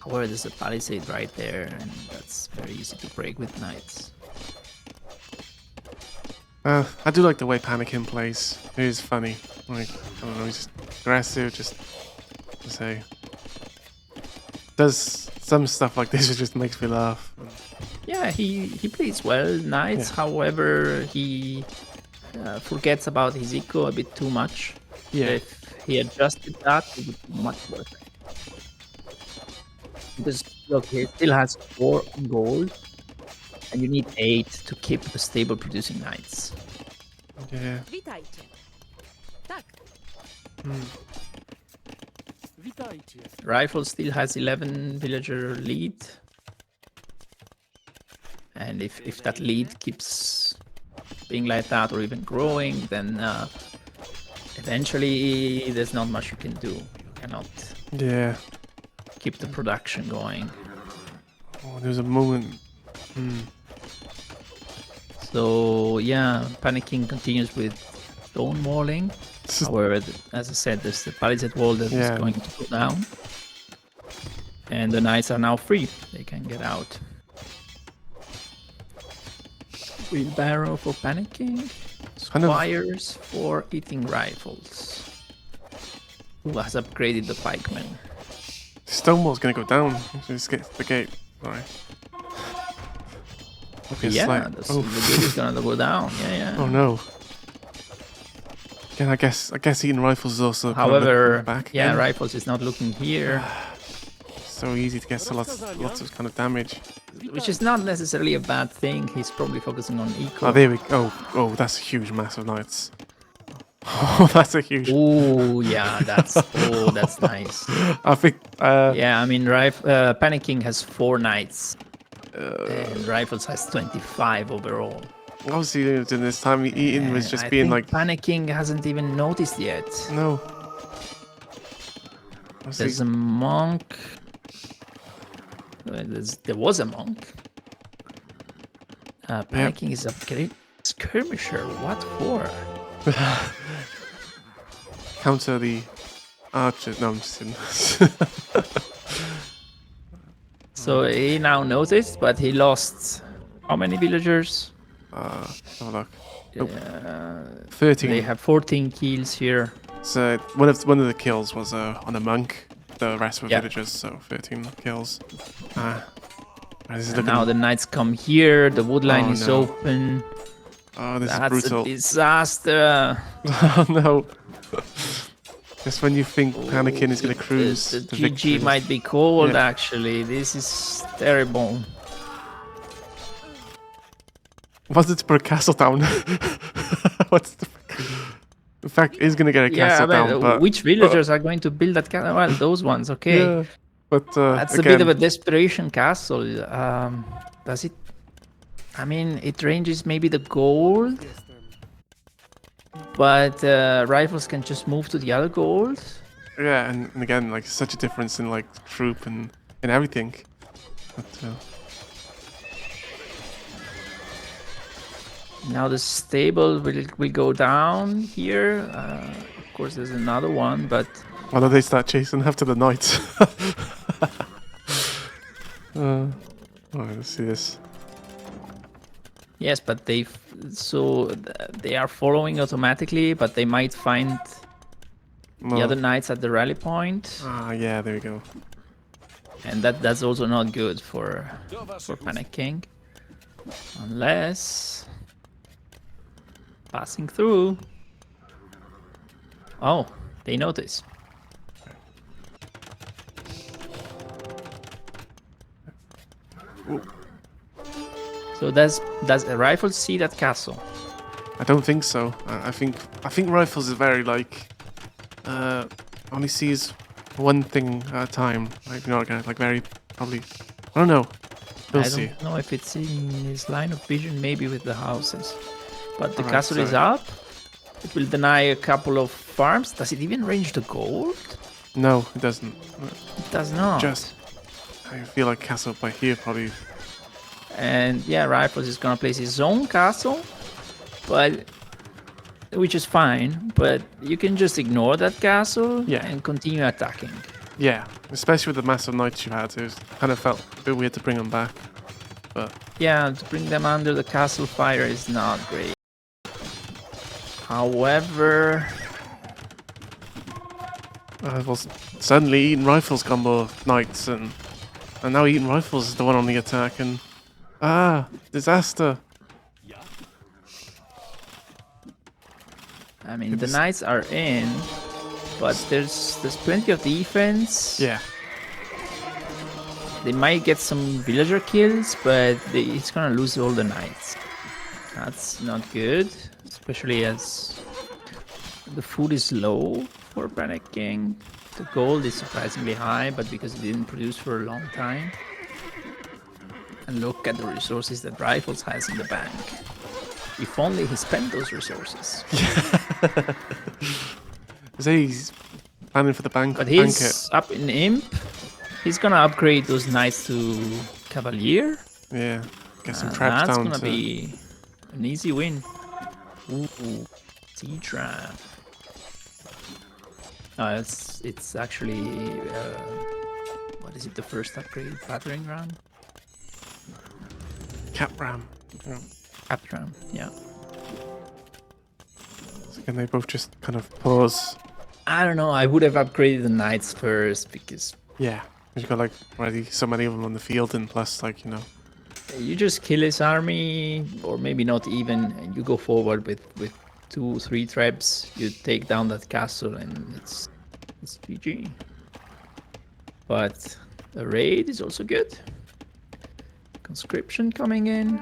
However, there's a palisade right there, and that's very easy to break with knights. I do like the way Panickin plays. It is funny. Like, I don't know, he's just aggressive, just to say. Does some stuff like this, it just makes me laugh. Yeah, he plays well, knights. Yeah. However, he forgets about his eco a bit too much. Yeah. If he adjusted that, it would be much worse. Because look, he still has 4 on gold, and you need 8 to keep a stable producing knights. Yeah. Witajcie. Tak. Witajcie. Rifle still has 11 villager lead, and if that lead keeps being like that or even growing, then eventually there's not much you can do. You cannot keep the production going. Oh, there's a moment. So yeah, Panicking continues with stone walling. However, as I said, there's the palisade wall that is going to go down, and the knights are now free. They can get out. Wheelbarrow for Panicking. Squires for EatingRifles. Who has upgraded the pikemen? The stone wall's gonna go down. Just get the gate. Alright. Okay, Yeah, slight. the Oh. gate is gonna go down. Yeah, yeah. Oh no. Again, I guess eating rifles is also kind of However, looking back. yeah, again. rifles is not looking here, So easy to get to lots of kind of damage. which is not necessarily a bad thing. He's probably focusing on eco. Oh, there we go. Oh, that's a huge mass of knights. Oh, that's a huge. Oh yeah, that's nice. I think. Yeah, I mean, Panic King has 4 knights, and Rifles has 25 overall. Obviously, in this time, eating was just I being think like, Panic King hasn't even noticed yet. no. There's a monk. There was a monk. Panic King is a great skirmisher. What for? Counter the archers. No, I'm just kidding. So he now noticed, but he lost how many villagers? Have a look. Uh, 13. they have 14 kills here. So one of the kills was on a monk. The rest were Yeah. villagers, so 13 kills. This is And looking. now the knights come here. The wood line Oh, is no. open. Oh, this That's is brutal. a disaster. Oh no. Just when you think Panicking is going to cruise. The to GG victory. might be cold, Yeah. actually. This is terrible. Was it to put a castle down? What's the. In fact, he's going to get a Yeah, castle but down, but. which villagers are going to build that castle? Well, those ones, okay. Yeah, but That's a again, bit of a desperation castle. Does it? I mean, it ranges maybe the gold, but rifles can just move to the other gold. Yeah, and again, like such a difference in like troop and everything. But, Now the stable will go down here. Of course, there's another one, but why don't they start chasing after the knights? Alright, let's see this. yes, but they are following automatically, but they might find No. the other knights at the rally point, Ah, yeah, there we go. and that's also not good for Panic King, unless passing through. Oh, they notice. So does a rifle see that castle? I don't think so. I think rifles is very like only sees one thing at a time. Like not like very probably. I don't know. We'll I see. don't know if it's in his line of vision, maybe with the houses. But the Alright, castle is so- up. It will deny a couple of farms. Does it even range the gold? No, it doesn't. It does not. Just I feel like castle by here probably. And yeah, Rifles is gonna place his own castle, but which is fine. But you can just ignore that castle Yeah. and continue attacking. Yeah, especially with the massive knights you had, it was, kind of felt a bit weird to bring them back. But Yeah, to bring them under the castle fire is not great. However, well, suddenly Eating Rifles got more knights, and now Eating Rifles is the one on the attack, and disaster. I mean, the knights are in, but there's plenty of defense. Yeah, They might get some villager kills, but it's gonna lose all the knights. That's not good, especially as the food is low for Panic King. The gold is surprisingly high, but because it didn't produce for a long time. And look at the resources that Rifles has in the bank. If only he spent those resources. he's planning for the But banquet. he's up in Imp. He's gonna upgrade those knights to Cavalier. Yeah, get some traps That's down gonna to. be an easy win. Ooh, sea trap. It's actually what is it? The first upgrade, battering ram, Cap ram. Yeah. cap ram. Yeah. So can they both just kind of pause? I don't know. I would have upgraded the knights first because Yeah, You've got like already so many of them on the field, and plus like You just kill his army, or maybe not even, and you go forward with 2-3 traps. You take down that castle, and it's GG. But the raid is also good. Conscription coming in.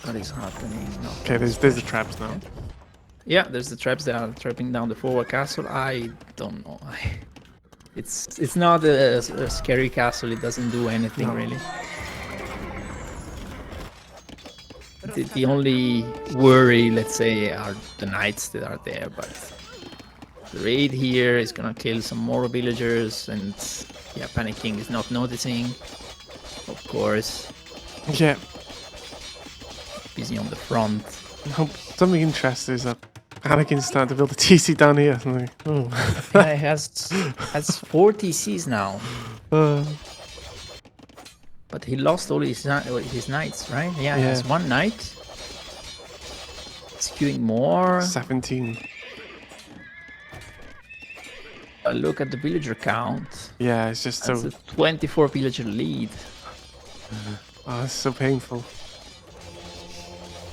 What is happening? Okay, there's the traps now. Yeah, there's the traps that are trapping down the forward castle. I don't know. It's not a scary castle. It doesn't do anything really. The only worry, let's say, are the knights that are there. But the raid here is gonna kill some more villagers, and yeah, Panicking is not noticing. Of course, Yeah. busy on the front. Something interesting is that Anakin's starting to build a TC down here. Like, oh. Yeah, he has 4 TCs now. But he lost all his knights, right? Yeah, he has 1 knight. Skewing more. 17. Look at the villager count. Yeah, it's just That's so. a 24 villager lead. Oh, it's so painful.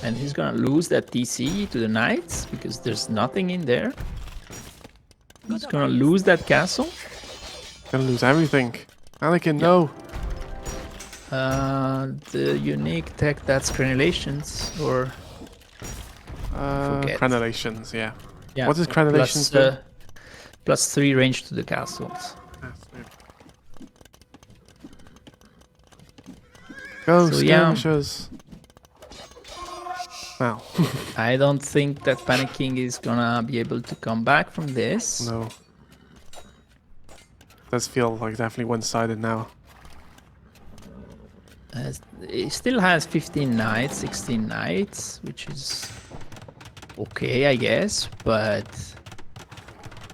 And he's gonna lose that TC to the knights because there's nothing in there. He's gonna lose that castle. Gonna lose everything. Anakin, no. The unique tech, that's crenellations, or forget. Crenellations, yeah. Yeah, What does crenellations do? Plus 3 range to the castles. Go, So, yeah. skirmishers. Wow. I don't think that Panicking is gonna be able to come back from this. No. Does feel like definitely one-sided now. He still has 15 knights, 16 knights, which is okay, I guess, but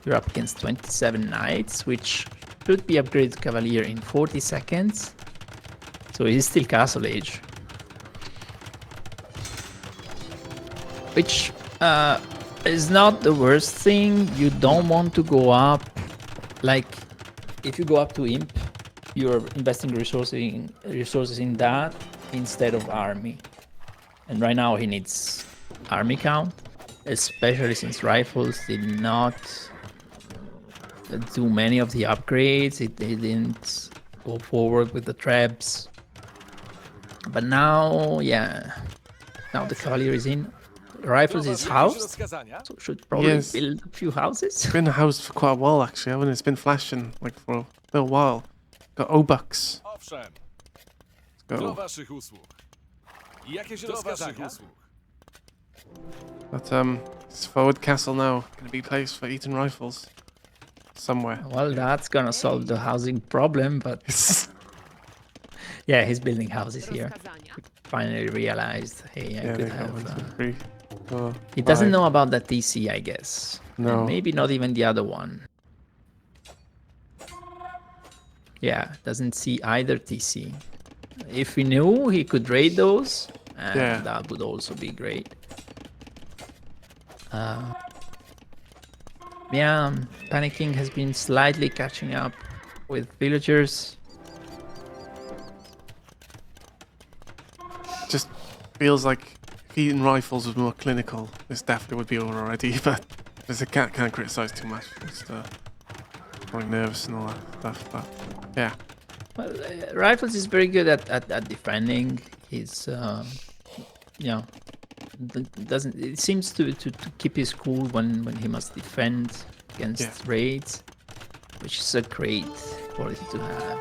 you're up against 27 knights, which should be upgraded to Cavalier in 40 seconds. So he's still Castle Age. Which is not the worst thing. You don't want to go up, like, if you go up to Imp, you're investing resources in that instead of army. And right now he needs army count, especially since rifles did not do many of the upgrades. They didn't go forward with the traps. But now, yeah, now the Cavalier is in. Rifles is housed, so should probably build a few houses. It's been housed for quite a while, actually, haven't it? It's been flashing like for a little while. Got Obucks. Owszem. Let's Do go. waszych usług. Jakieś rozkazania? But this forward castle now gonna be placed for EatingRifles somewhere. Well, that's gonna solve the housing problem, but yeah, he's building houses here. Finally realized, hey, I Yeah, could they got have. 1, 2, 3, 4, He doesn't 5. know about the TC, I guess. No. And maybe not even the other one. Yeah, doesn't see either TC. If he knew, he could raid those, and Yeah. that would also be great. Yeah, Panicking has been slightly catching up with villagers. Just feels like if EatingRifles was more clinical, this definitely would be over already. But I can't criticize too much. Just like nervous and all that stuff. But yeah, Well, Rifles is very good at defending. He's, doesn't. It seems to keep his cool when he must defend against raids, which is a great quality to have.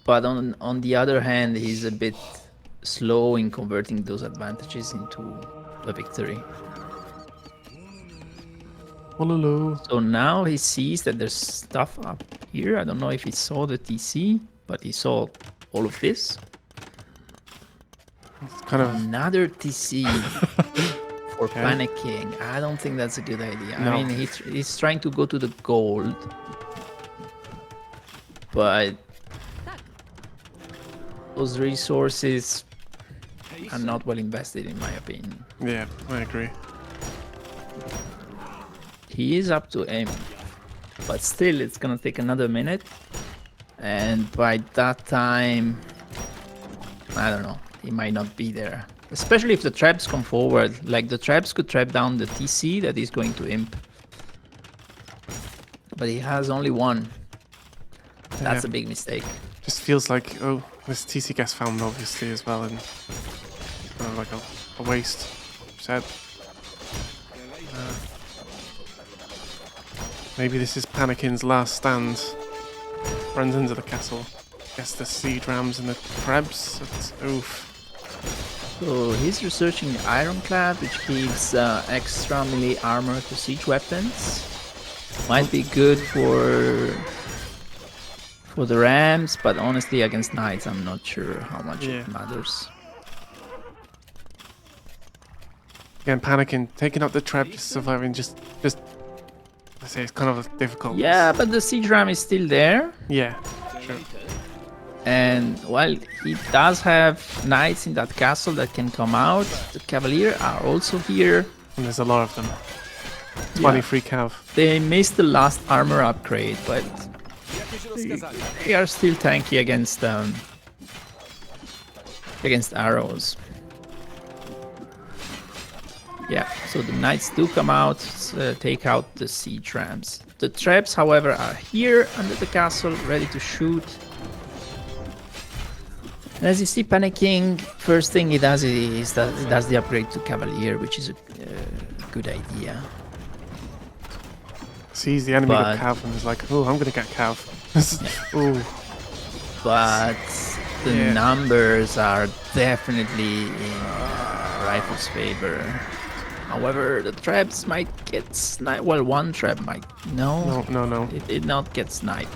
But on the other hand, he's a bit slow in converting those advantages into a victory. Hello. So now he sees that there's stuff up here. I don't know if he saw the TC, but he saw all of this. It's kind of Another TC for Panicking. I don't think that's a good idea. No. I mean, he's trying to go to the gold, but those resources are not well invested, in my opinion. yeah, I agree. he is up to aim, but still it's gonna take another minute, and by that time, I don't know, he might not be there. Especially if the traps come forward, like the traps could trap down the TC that is going to imp. But he has only one. That's a big mistake. Just feels like, oh, this TC gets found obviously as well, and like a waste. Sad. Maybe this is Panikin's last stand. Runs into the castle. Gets the siege rams and the crabs. That's, oof. So he's researching the Ironclad, which gives extra melee armor to siege weapons. Might be good for the rams, but honestly against knights I'm not sure how much it matters. Again, Panikin taking out the trap, just surviving. Just I say it's kind of difficult. Yeah, but the siege ram is still there. Yeah, sure. And while he does have knights in that castle that can come out, the cavalier are also here. And there's a lot of them. 23 cav. They missed the last armor upgrade, but they are still tanky against arrows. Yeah, so the knights do come out, take out the siege rams. The traps, however, are here under the castle, ready to shoot. And as you see, panicking, first thing he does is that he does the upgrade to cavalier, which is a good idea. Sees the enemy with cav and is like, oh, I'm gonna get cav. Ooh. But the numbers are definitely in Rifle's favor. However, the traps might get sniped. Well, one trap might. No. It did not get sniped.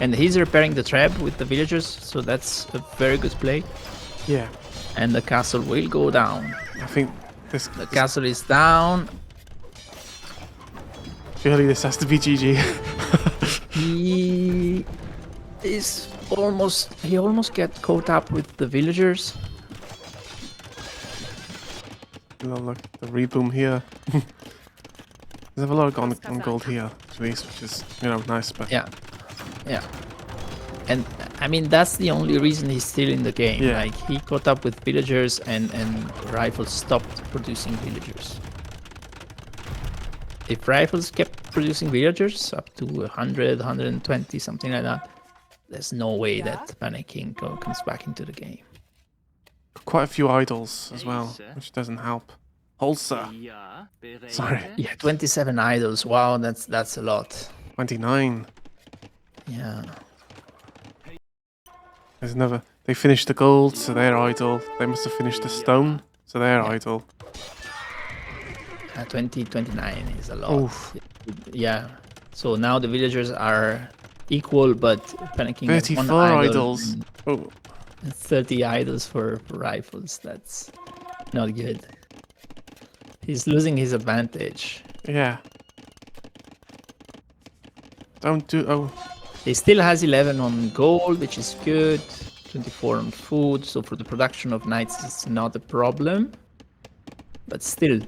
And he's repairing the trap with the villagers, so that's a very good play. Yeah. And the castle will go down. I think the castle is down. Surely this has to be GG. He almost get caught up with the villagers. Look, the reboom here. There's a lot on gold here, at least, which is, nice, but... Yeah. And, I mean, that's the only reason he's still in the game. Yeah. Like, he caught up with villagers and Rifles stopped producing villagers. If Rifles kept producing villagers up to 100, 120, something like that, there's no way that Panic King comes back into the game. Quite a few idols as well, which doesn't help. Holster. Sorry. Yeah, 27 idols. Wow, that's a lot. 29. Yeah. There's another. They finished the gold, so they're idle. They must have finished the stone, so they're idle. 29 is a lot. Oof. Yeah. So now the villagers are equal, but panicking. 34 idols. Oh. 30 idols for Rifles. That's not good. He's losing his advantage. Yeah. Don't do. Oh. He still has 11 on gold, which is good. 24 on food. So for the production of knights, it's not a problem. But still.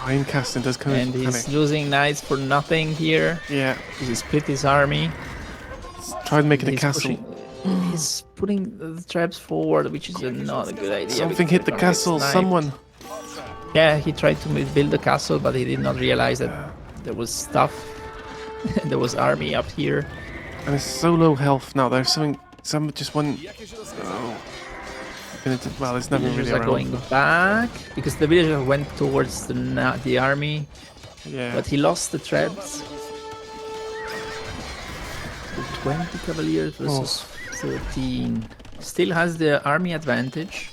Iron casting does come and in. He's losing knights for nothing here. Yeah. He split his army. Tried making a castle. He's putting the traps forward, which is not a good idea. Something hit the castle. Someone. Yeah, he tried to build the castle, but he did not realize that there was stuff. There was army up here. And it's so low health now. There's something. Some just one. Oh. Well, it's never really around. Going back because the villager went towards the army. Yeah. But he lost the traps. 20 cavaliers versus 13. Still has the army advantage.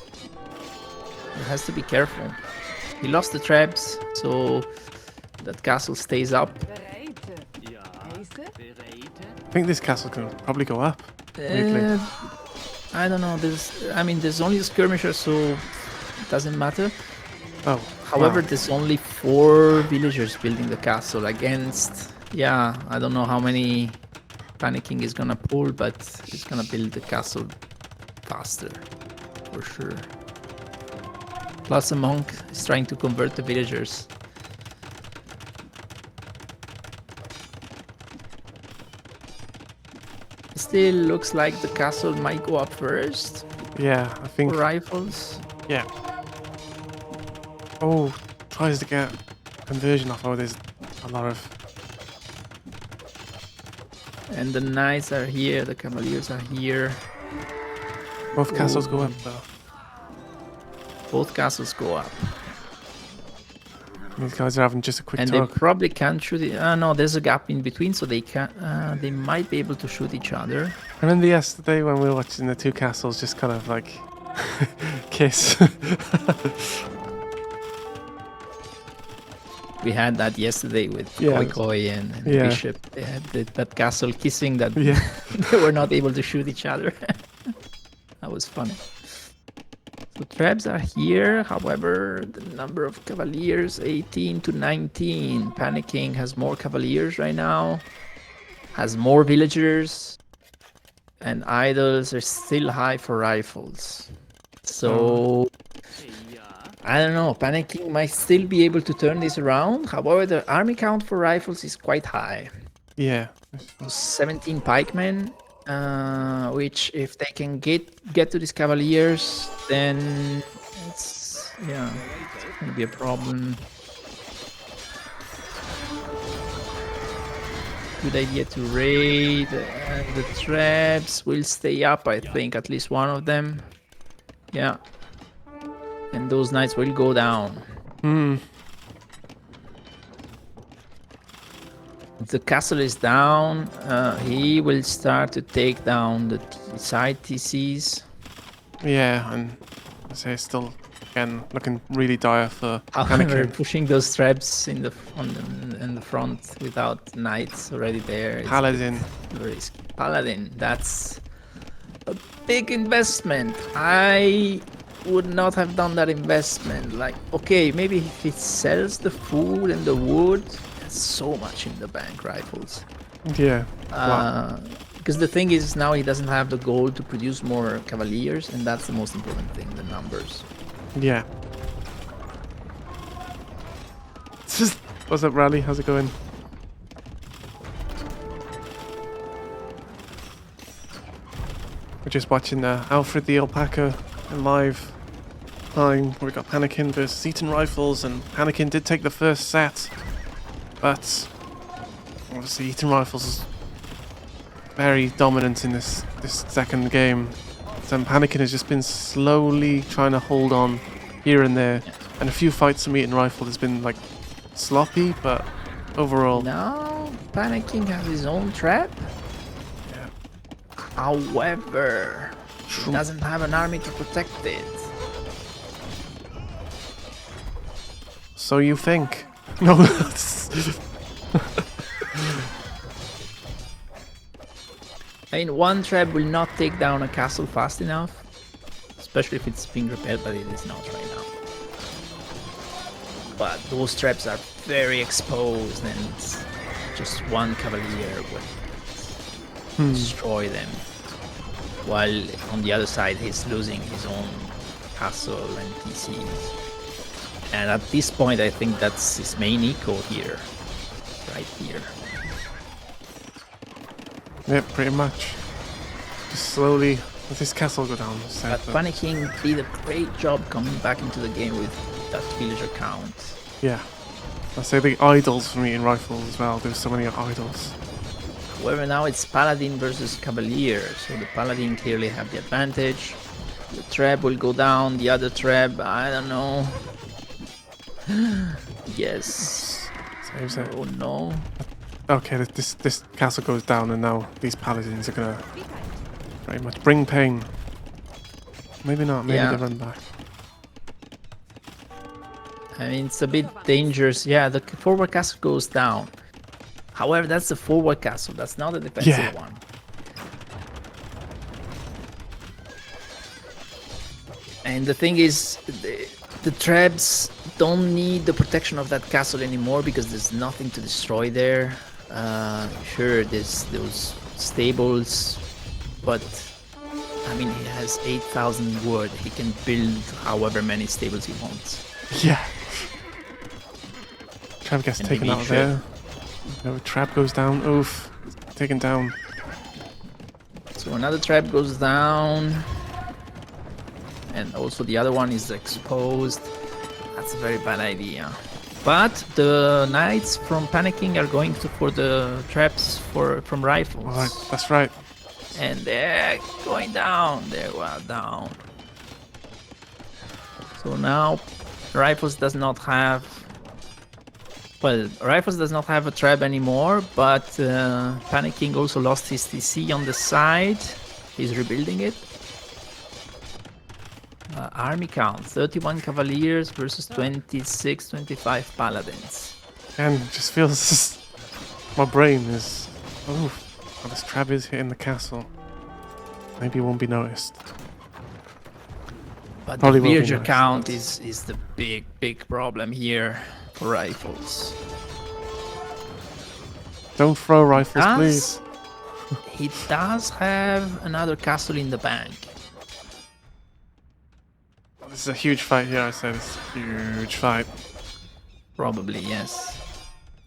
He has to be careful. He lost the traps, so that castle stays up. I think this castle can probably go up. I don't know. There's only a skirmisher, so it doesn't matter. Oh. However, there's only 4 villagers building the castle against. Yeah, I don't know how many Panicking is gonna pull, but he's gonna build the castle faster, for sure. Plus a monk is trying to convert the villagers. Still looks like the castle might go up first Yeah, I think. for rifles. Yeah. Oh, tries to get conversion off. Oh, there's a lot of. And the knights are here, the cavaliers are here. Both castles go up though. Both castles go up. These guys are having just a quick And talk. they probably can't shoot it. No, there's a gap in between, so they can. They might be able to shoot each other. I remember yesterday when we were watching the two castles just kind of like kiss. We had that yesterday with Yeah. Koi Koi and Yeah. Bishop. They had that castle kissing that Yeah. they were not able to shoot each other. That was funny. So Trebs are here. However, the number of cavaliers 18 to 19. Panicking has more cavaliers right now. Has more villagers. And idols are still high for rifles. So I don't know. Panicking might still be able to turn this around. However, the army count for rifles is quite high. Yeah. 17 pikemen, which if they can get to these cavaliers, then it's gonna be a problem. Good idea to raid, and the traps will stay up, I think, at least one of them. Yeah. And those knights will go down. Hmm. The castle is down. He will start to take down the side TCs. Yeah, and I say still again looking really dire for However, Panicking. pushing those traps in the front without knights already there. Is Paladin. very risky. Paladin, that's a big investment. I would not have done that investment. Like, okay, maybe if it sells the food and the wood, there's so much in the bank, rifles. Yeah. Wow. Because the thing is, now he doesn't have the goal to produce more cavaliers, and that's the most important thing, the numbers. Yeah. What's up, Rally? How's it going? We're just watching Alfred the Alpaca live time. We got Panicking versus EatingRifles, and Panicking did take the first set, but obviously EatingRifles is very dominant in this second game. So Panicking has just been slowly trying to hold on here and there, and a few fights from EatingRifle has been like sloppy, but overall, Now, Panicking has his own trap. yeah. However, he doesn't have an army to protect it. So you think? No. I mean, one trap will not take down a castle fast enough, especially if it's being repaired, but it is not right now. But those traps are very exposed, and it's just one cavalier will destroy them. While on the other side, he's losing his own castle and TCs. And at this point, I think that's his main eco here, right here. Yeah, pretty much. Just slowly let this castle go down. But Panicking did a great job coming back into the game with that villager count. Yeah. I say the idols from EatingRifles as well. There's so many idols. However, now it's Paladin versus Cavalier, so the Paladin clearly have the advantage. The trap will go down, the other trap, I don't know. Yes. Saves it. Oh no. Okay, this castle goes down, and now these paladins are gonna very much bring pain. Maybe not. Maybe Yeah. they run back. I mean, it's a bit dangerous. Yeah, the forward castle goes down. However, that's the forward castle. That's not the defensive Yeah. one. And the thing is, the traps don't need the protection of that castle anymore because there's nothing to destroy there. Sure, there's those stables, but I mean, he has 8,000 wood. He can build however many stables he wants. Yeah. Trap gets And taken maybe out of should- there. No, trap goes down. Oof. Taken down. So another trap goes down. And also the other one is exposed. That's a very bad idea. But the knights from panicking are going for the traps from rifles. Alright, that's right. And they're going down. They're well down. So now rifles does not have... Well, rifles does not have a trap anymore, but panicking also lost his TC on the side. He's rebuilding it. Army count, 31 cavaliers versus 26, 25 paladins. And it just feels... My brain is... Oh, this trap is hitting the castle. Maybe it won't be noticed. But Probably the will be villager nice, count but- is the big problem here for rifles. Don't throw rifles, Does- please. He does have another castle in the bank. This is a huge fight here, I said. It's a huge fight. Probably, yes.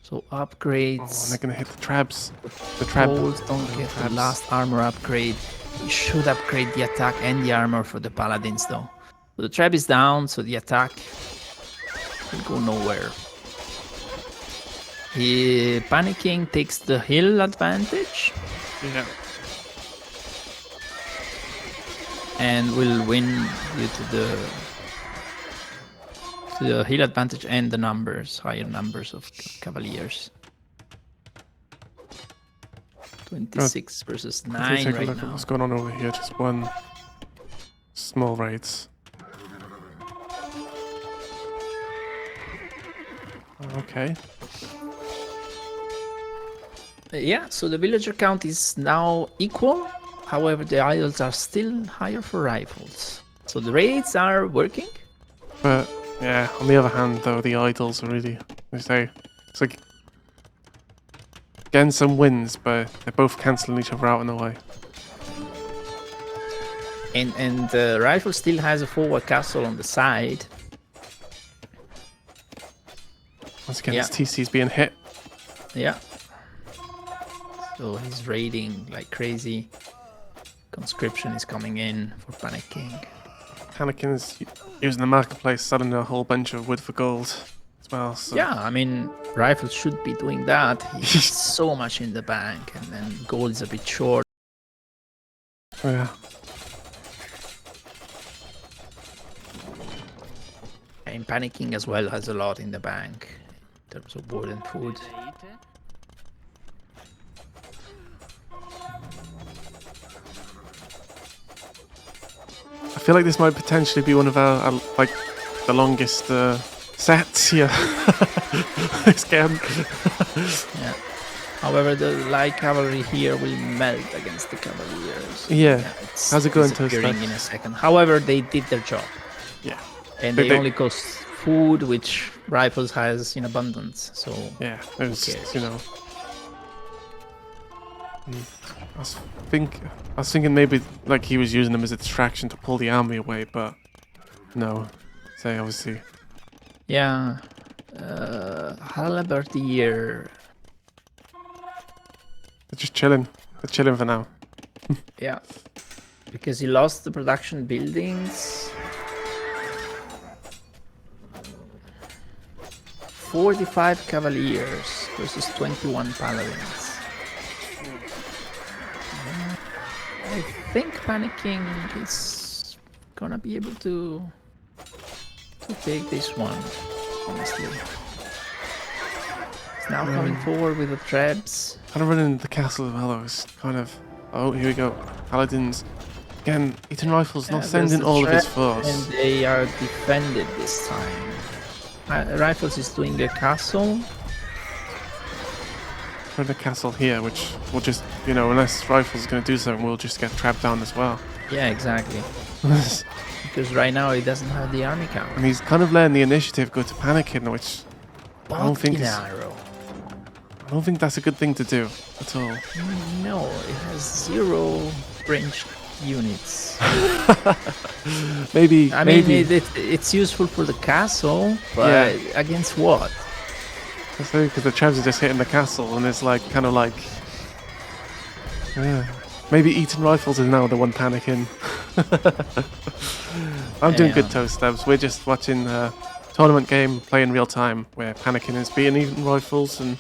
So Oh, and upgrades. they're gonna hit the traps. The trap. Trolls don't get the traps. last armor upgrade. You should upgrade the attack and the armor for the paladins though. So the trap is down, so the attack will go nowhere. Panicking takes the hill advantage Yeah. and will win due to the hill advantage and the numbers, higher numbers of cavaliers. 26 versus Let's 9 take a right look at now. what's going on over here. Just one small raids. Okay. Yeah, so the villager count is now equal. However, the idols are still higher for rifles. So the raids are working. But yeah, on the other hand, though, the idols are really, they say, it's like getting some wins, but they're both cancelling each other out in a way. And the rifle still has a forward castle on the side. Once again, Yeah. his TC's being hit. Yeah. So he's raiding like crazy. Conscription is coming in for panicking. Panickin's using the marketplace, selling a whole bunch of wood for gold as well. So. Yeah, I mean, rifles should be doing that. He has so much in the bank, and then gold is a bit short. Oh, yeah. And panicking as well has a lot in the bank in terms of wood and food. I feel like this might potentially be one of our, like, the longest sets here. Again. Yeah. However, the light cavalry here will melt against the cavaliers. Yeah. It's How's it going, Toaster? disappearing in a second. However, they did their job, Yeah. and They- they only cost food, which rifles has in abundance. So Yeah. It was, cares? you know. I was thinking maybe like he was using them as a distraction to pull the army away, but no. Say obviously. yeah, Halberdier. They're just chilling. They're chilling for now. Yeah, because he lost the production buildings. 45 cavaliers versus 21 paladins. I think panicking is gonna be able to take this one, honestly. He's now coming forward with the traps. Kind of running the castle as well. Though. It's kind of. Oh, here we go. Paladins. Again, EatingRifles not There's sending the all of his trap, force. and they are defended this time. Rifles is doing a castle. We're in the castle here, which will just, you know, unless Rifles is going to do something, we'll just get trapped down as well. Yeah, exactly. And Because right now he doesn't have the army count. he's kind of letting the initiative go to Panicking, which I don't think is- Arrow. I don't think that's a good thing to do at all. No, it has 0 ranged units. Maybe, I mean, maybe. it's useful for the castle, but against what? That's maybe because the Trevs are just hitting the castle, and it's like kind of like. Yeah. Maybe EatingRifles is now the one panicking. I'm doing good, Yeah. Toast Stabs. We're just watching a tournament game, playing real time, where panicking is beating EatingRifles, and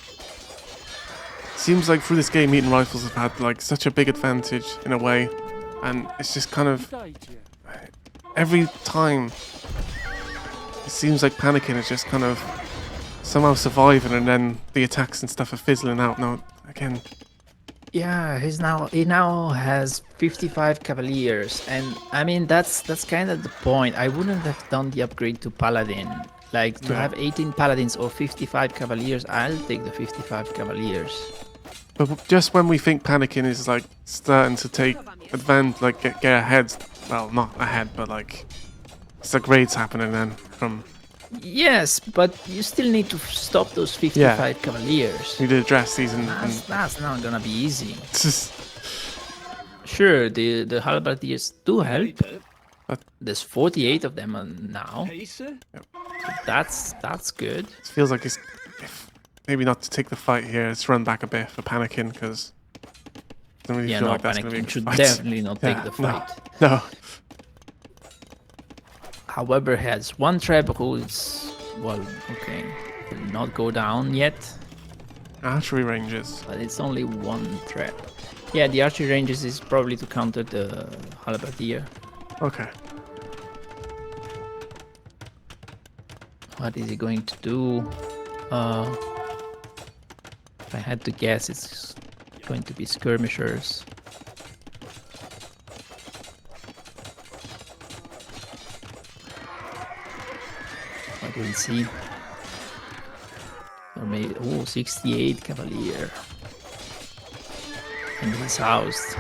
seems like through this game, EatingRifles have had like such a big advantage in a way, and it's just kind of Witajcie. every time it seems like panicking is just kind of somehow surviving, and then the attacks and stuff are fizzling out. Now again, Yeah, he now has 55 cavaliers, and I mean that's kind of the point. I wouldn't have done the upgrade to paladin. Like to Yeah. have 18 paladins or 55 cavaliers, I'll take the 55 cavaliers. but just when we think panicking is like starting to take advantage, like get ahead, well, not ahead, but like it's the grades happening then from Yes, but you still need to stop those 55 cavaliers. need to address these and That's not gonna be easy. it's just, Sure, the halberdiers do help. But- There's 48 of them now. Hejse? That's good. it feels like it's maybe not to take the fight here. It's run back a bit for panicking because don't really Yeah, feel no, like that's gonna be a panicking good should fight. definitely not take Yeah, the fight. No. However, he has one trap who is, well, okay, will not go down yet, Archery ranges. but it's only one trap. Yeah, the archery ranges is probably to counter the halberdier. Okay. What is he going to do? If I had to guess, it's going to be skirmishers. But we'll see. Or maybe, oh, 68 cavalier. And he's housed.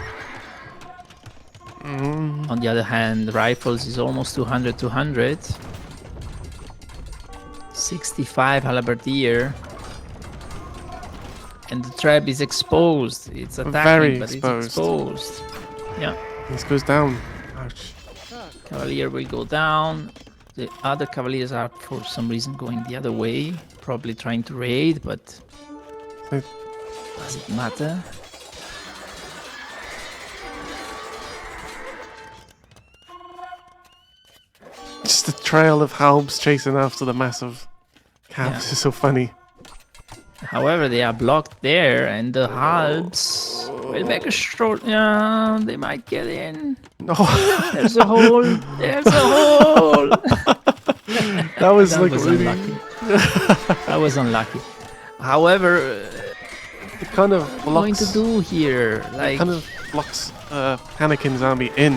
On the other hand, rifles is almost 200. 65 halberdier. And the trap is exposed. It's attacking, Very but exposed. it's exposed. Yeah, This goes down. Ouch. cavalier will go down. The other cavaliers are for some reason going the other way, probably trying to raid, but So- does it matter? Just the trail of halbs chasing after the massive calves Yeah. is so funny. However, they are blocked there, and the halbs will make a short. Yeah, they might get in. No, There's a hole. There's a hole. that was That like was really unlucky. That was unlucky. However, it kind of what are we going blocks. to do here? Like, Kind of blocks panicking zombie in.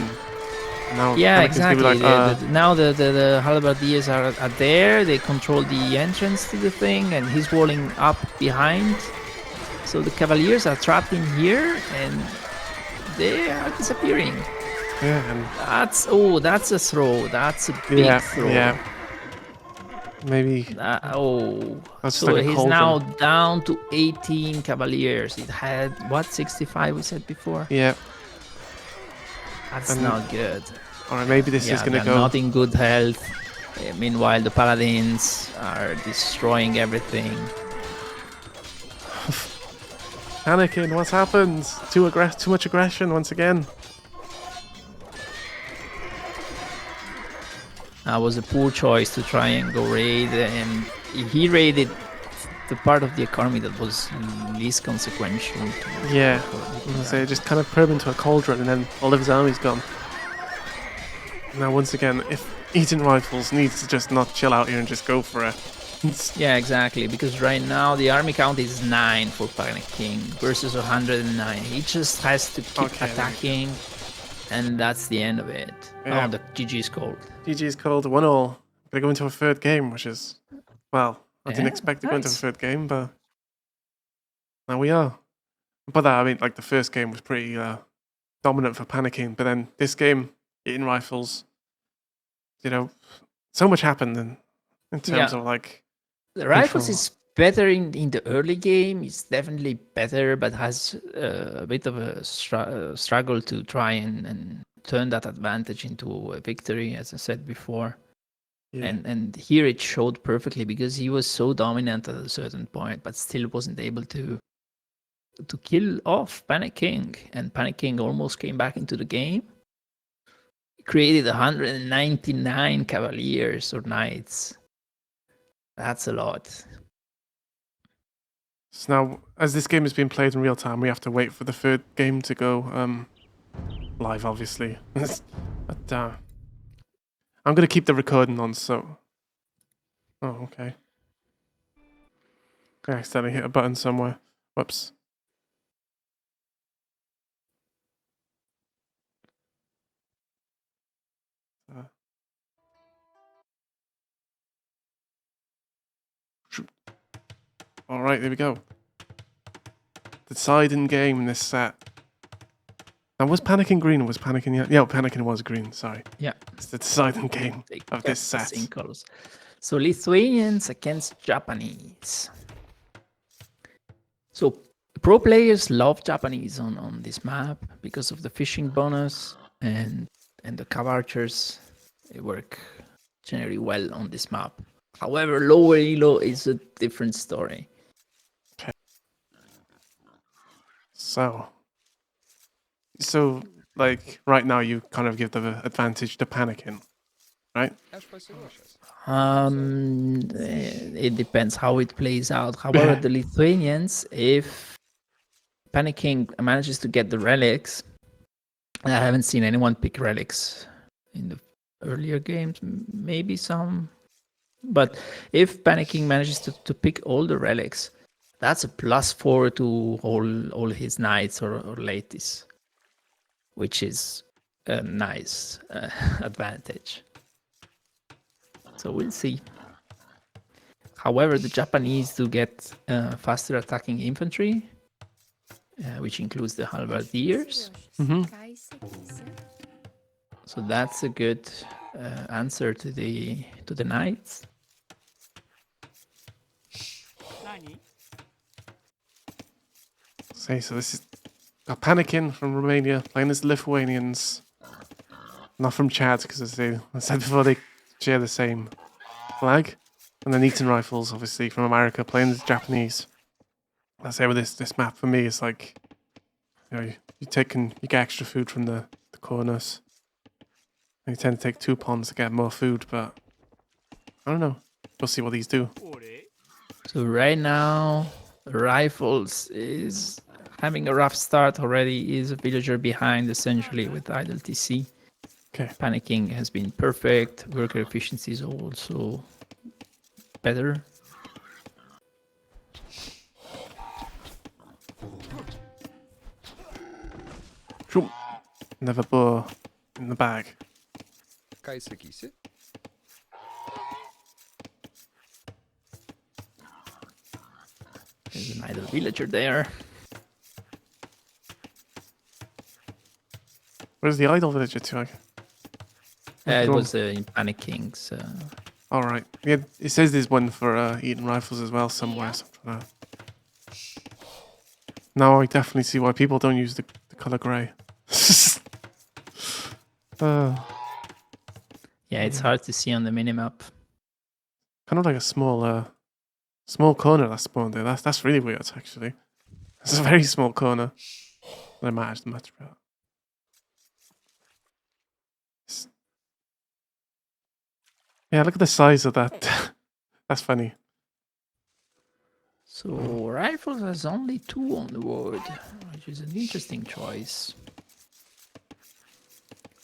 Now yeah, Panickin's gonna exactly. be like, Now the halberdiers are there. They control the entrance to the thing, and he's walling up behind. So the cavaliers are trapped in here, and they are disappearing. yeah, and That's a throw. That's a big yeah, throw. yeah. Maybe That's So like a he's cauldron. now down to 18 cavaliers. It had what 65 we said before. yeah. That's And- not good. All right, maybe this is gonna they're go. not in good health. Meanwhile, the paladins are destroying everything. Panicking. What's happened? Too much aggression once again. That was a poor choice to try and go raid, and he raided the part of the economy that was least consequential. To Yeah. for I was the gonna say, just kind of put him into a cauldron, and then all of his army's gone. Now, once again, if EatingRifles needs to just not chill out here and just go for it. Yeah, exactly. Because right now the army count is 9 for Panic King versus 109. He just has to keep Okay. attacking, and that's the end of it. Yeah. Oh, the GG's called. GG's called 1-1. Gonna go into a third game, which is, well, I didn't Yeah, expect to go into a nice. third game, but now we are. By that, I mean, like, the first game was pretty dominant for panicking, but then this game, EatingRifles, you know, so much happened in terms Yeah. of, like, The rifles Control. is better in the early game. He's definitely better, but has a bit of a struggle to try and turn that advantage into a victory, as I said before. Yeah. And here it showed perfectly because he was so dominant at a certain point, but still wasn't able to kill off Panic King. And Panic King almost came back into the game. He created 199 cavaliers or knights. That's a lot. So now, as this game is being played in real time, we have to wait for the third game to go live, obviously. But I'm going to keep the recording on, so... Oh, okay. I accidentally hit a button somewhere. Whoops. Alright, there we go. The deciding game in this set. Now, was Panicking green or was Panicking yellow? Yeah, Panicking was green, sorry. Yeah. It's the deciding game They of this kept the set. same colors. So Lithuanians against Japanese. So pro players love Japanese on this map because of the fishing bonus and the cav archers. They work generally well on this map. However, lower elo is a different story. So, like, right now you kind of give the advantage to Panicking, right? It depends how it plays out. However, the Lithuanians, if Panicking manages to get the relics, and I haven't seen anyone pick relics in the earlier games, maybe some, but if Panicking manages to pick all the relics, that's a +4 to all his knights or ladies, which is a nice advantage. So we'll see. However, the Japanese do get faster attacking infantry, which includes the halberdiers. So that's a good answer to the knights. So this is got Panicking from Romania playing as Lithuanians, not from Chad, because as I said before, they share the same flag. And then EatingRifles, obviously from America, playing as Japanese. I say with this map for me, it's like, you know, you get extra food from the corners. And you tend to take 2 pawns to get more food, but I don't know. We'll see what these do. So right now, Rifles is having a rough start already. Is a villager behind essentially with idle TC. Okay. Panicking has been perfect. Worker efficiency is also better. Never bore in the bag. There's an idle villager there. Where's the idle villager to? It was in Panicking's. All right. Yeah, it says there's one for EatingRifles as well somewhere. Something like that. Now I definitely see why people don't use the color grey. Yeah, it's hard to see on the minimap. Kind of like a small corner that's spawned there. That's really weird, actually. It's a very small corner. I managed the match, bro. Yeah, look at the size of that. That's funny. So Rifles has only 2 on the board, which is an interesting choice.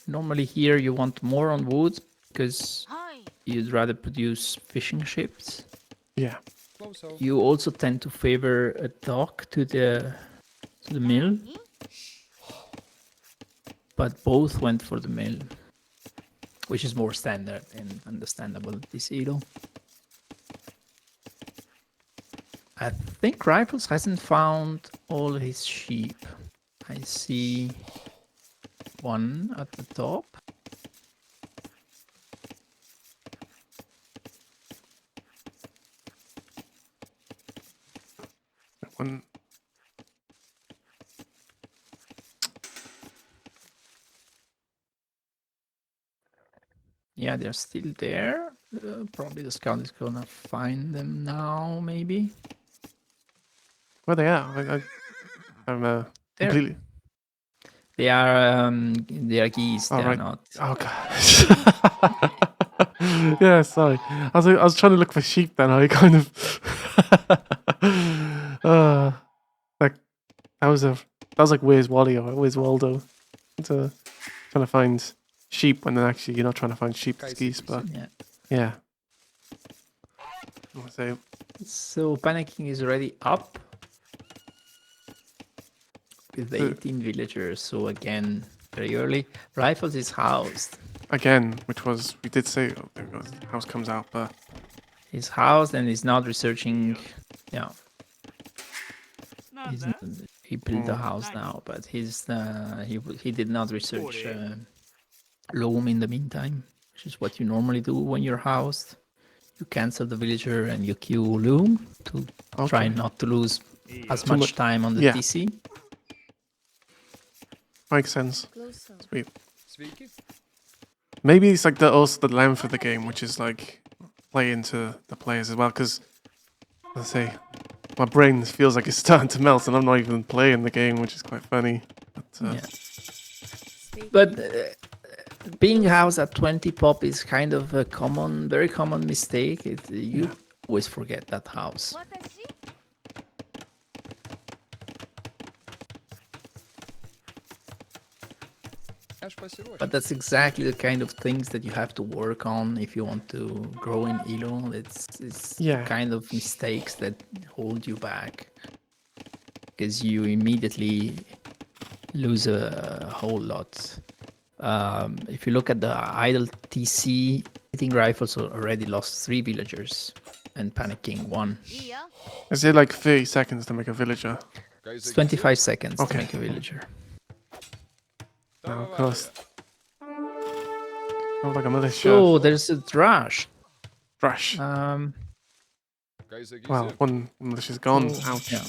Normally here you want more on wood because you'd rather produce fishing ships. Yeah. You also tend to favor a dock to the mill, but both went for the mill, which is more standard and understandable at this elo. I think Rifles hasn't found all his sheep. I see one at the top. When... Yeah, they're still there. Probably the scout is gonna find them now, maybe. Where they are? I'm There. completely... They are geese. Oh, They are right. not. Oh, gosh. Yeah, sorry. I was trying to look for sheep then. I kind of... like, that was like Where's Wally or Where's Waldo. It's, trying to find sheep when then actually you're not trying to find sheep, it's geese, but Yeah. yeah. So, So panicking is already up with the 18 villagers. So again, very early. Rifles is housed. again, which was, we did say, oh, there it goes, the house comes out, but He's housed and he's not researching. Yeah. He's not, he built the house now, but he did not research loam in the meantime, which is what you normally do when you're housed. You cancel the villager and you queue loom to try Okay. not to lose as Too much much- time on the yeah. TC. makes sense. Closer. Sweet. Sveiki. Maybe it's like also the length of the game, which is like play into the players as well, because let's say my brain feels like it's starting to melt and I'm not even playing the game, which is quite funny. But, Yeah. But being housed at 20 pop is kind of a very common mistake. You always forget that house. But that's exactly the kind of things that you have to work on if you want to grow in Elo. It's Yeah. kind of mistakes that hold you back because you immediately lose a whole lot. If you look at the idle TC, EatingRifles already lost 3 villagers and panicking 1. is it like 30 seconds to make a villager? It's 25 seconds Okay. to make a villager. No, of course. Oh, like a militia. So there's a Thrash. Thrash. Um, Well, one militia's gone. so, Ouch. yeah.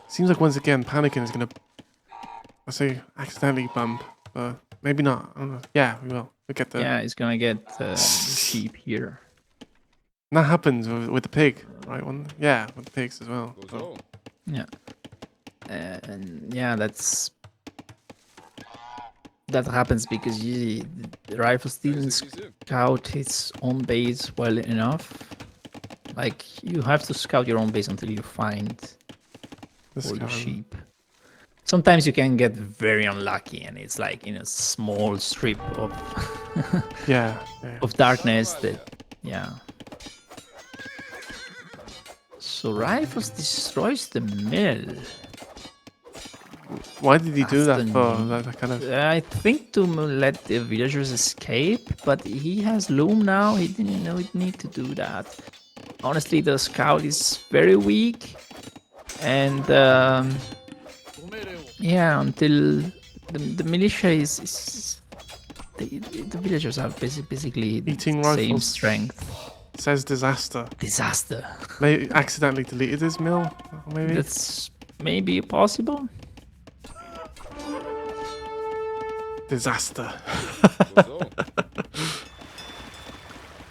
Seems like once again, panicking is gonna, I say, accidentally bump, but maybe not. I don't know. Yeah, we will. We'll get there. Yeah, he's gonna get the sheep here. And that happens with the pig, right? Yeah, with the pigs as well. So, Yeah. And yeah, that happens because the rifles didn't scout his own base well enough. Like, you have to scout your own base until you find this all your guy- sheep. Sometimes you can get very unlucky and it's like in a small strip of Yeah. of darkness that, yeah. So rifles destroys the mill. Why did he do That's that the for? need. That kind of. I think to let the villagers escape, but he has loom now. He didn't know he'd need to do that. Honestly, the scout is very weak, and yeah, until the militia is the villagers are basically the Eating same rifles. strength. Says disaster. Disaster. They accidentally deleted his mill, maybe? That's maybe possible. Disaster.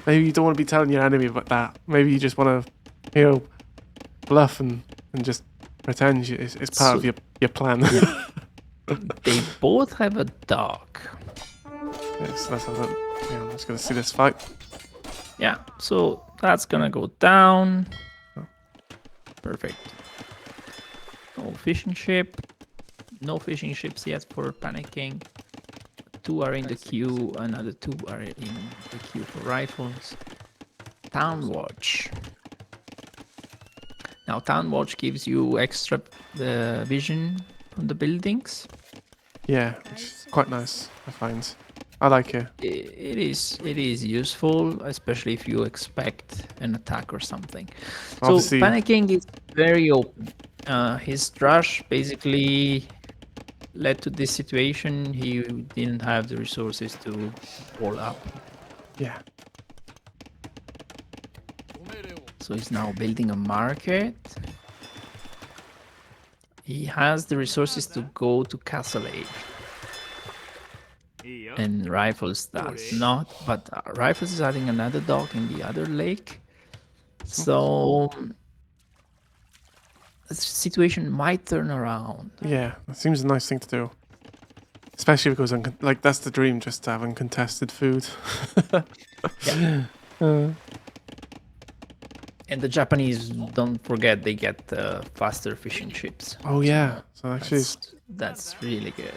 Maybe you don't want to be telling your enemy about that. Maybe you just want to, bluff and just pretend it's part of your plan. They both have a dog. Yes, let's have a, I'm just going to see this fight. Yeah, so that's gonna go down. Perfect. No fishing ship. No fishing ships yet for panicking. 2 are in the queue, another 2 are in the queue for rifles. Town Watch. Now, Town Watch gives you extra vision from the buildings. Yeah, which is quite nice, I find. I like it. It is useful, especially if you expect an attack or something. Obviously- So panicking is very open. His rush basically led to this situation. He didn't have the resources to wall up. Yeah. So he's now building a market. He has the resources to go to Castle Age. Ja. And Rifles does not, but Rifles is adding another dock in the other lake. So the situation might turn around. Yeah, it seems a nice thing to do. Especially because, like, that's the dream, just to have uncontested food. Yeah. Uh, And the Japanese, don't forget, they get faster fishing ships. oh, yeah. So actually, it's That's really good.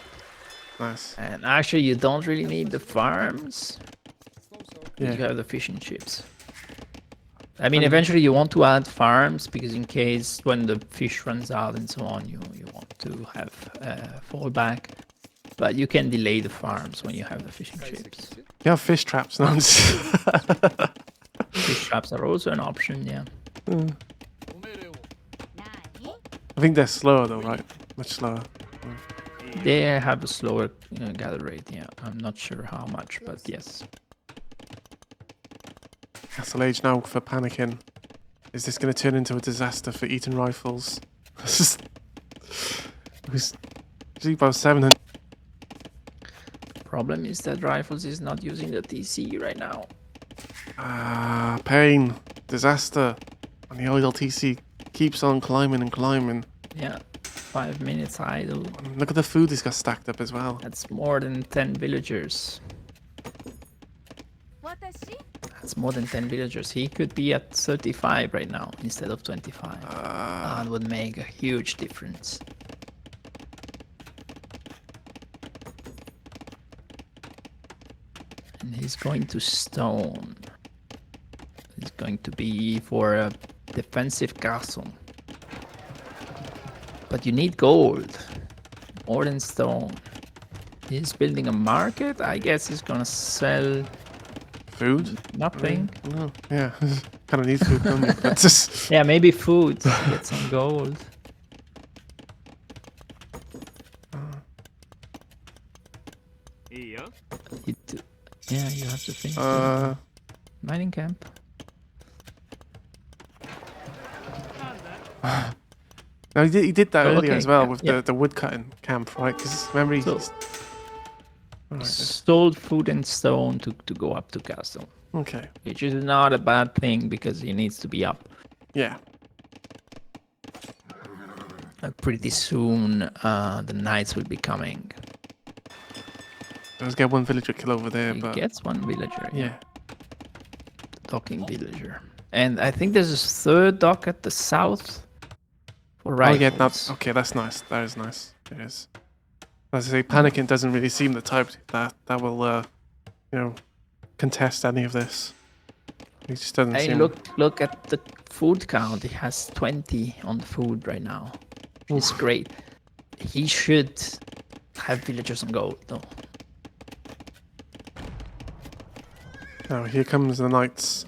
nice. And actually, you don't really need the farms. Yeah. You have the fishing ships. I mean, eventually you want to add farms because in case when the fish runs out and so on, you want to have fallback. But you can delay the farms when you have the fishing ships. You have fish traps now. Fish traps are also an option, yeah. I think they're slower though, right? Much slower. They have a slower gather rate, yeah. I'm not sure how much, but yes. Castle Age now for panicking. Is this going to turn into a disaster for EatingRifles? It's about 700. Problem is that Rifles is not using the TC right now. Ah, pain. Disaster. And the idle TC keeps on climbing and climbing. Yeah, 5 minutes idle. And look at the food he's got stacked up as well. That's more than 10 villagers. That's more than 10 villagers. He could be at 35 right now instead of 25. That would make a huge difference. And he's going to stone. It's going to be for a defensive castle. But you need gold. More than stone. He's building a market. I guess he's gonna sell Food? nothing. No. Yeah. Kind of need food, don't you? But just... Yeah, maybe food. Get some gold. Ja. Yeah, you have to think. Mining camp. No, he did that earlier Okay, as well yeah, with yeah. the wood cutting camp, right? Because remember he... So- Stole food and stone to go up to castle. Okay. Which is not a bad thing because he needs to be up. Yeah. Pretty soon the knights will be coming. Let's get one villager kill over there, He but... gets one villager. Yeah. Docking villager. And I think there's a third dock at the south for Oh, rifles. yeah, that's... Okay, that's nice. That is nice. It is. As I say, Panicking doesn't really seem the type that will, you know, contest any of this. He just doesn't Hey, seem... look at the food count. He has 20 on food right now. It's great. He should have villagers on gold, though. Oh, here comes the knights.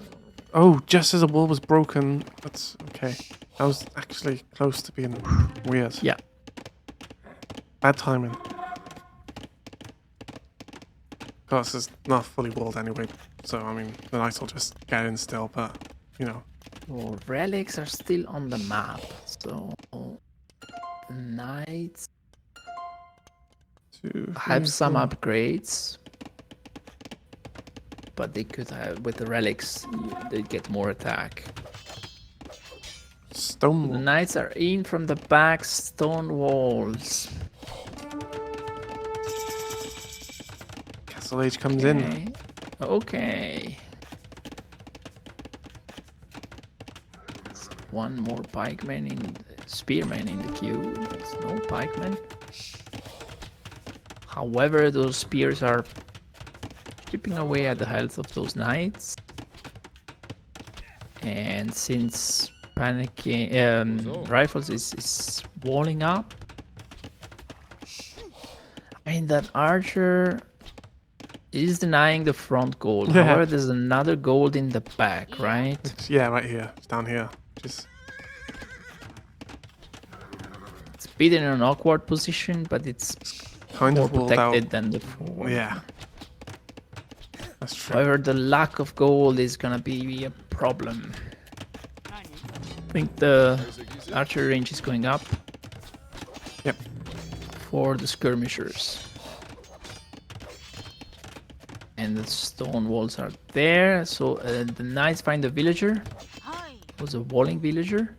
Oh, just as the wall was broken. That's okay. That was actually close to being weird. Yeah. Bad timing. Of course, it's not fully walled anyway, so I mean, the knights will just get in still, but, you know. Well, relics are still on the map, so knights have some upgrades, but they could have with the relics they get more attack. Stone The wall. knights are in from the back, stone walls. Castle Age comes in. Okay. One more pikeman spearman in the queue. There's no pikeman. However, those spears are chipping away at the health of those knights. And since panicking rifles is walling up, I mean that archer is denying the front gold. Yeah. However, there's another gold in the back, right? Yeah, right here. It's down here. Just It's a bit in an awkward position, but it's kind more of walled out. protected than before. Yeah. That's true. However, the lack of gold is gonna be a problem. I think the archer range is going up. Yep. For the skirmishers. And the stone walls are there. So the knights find a villager. It was a walling villager.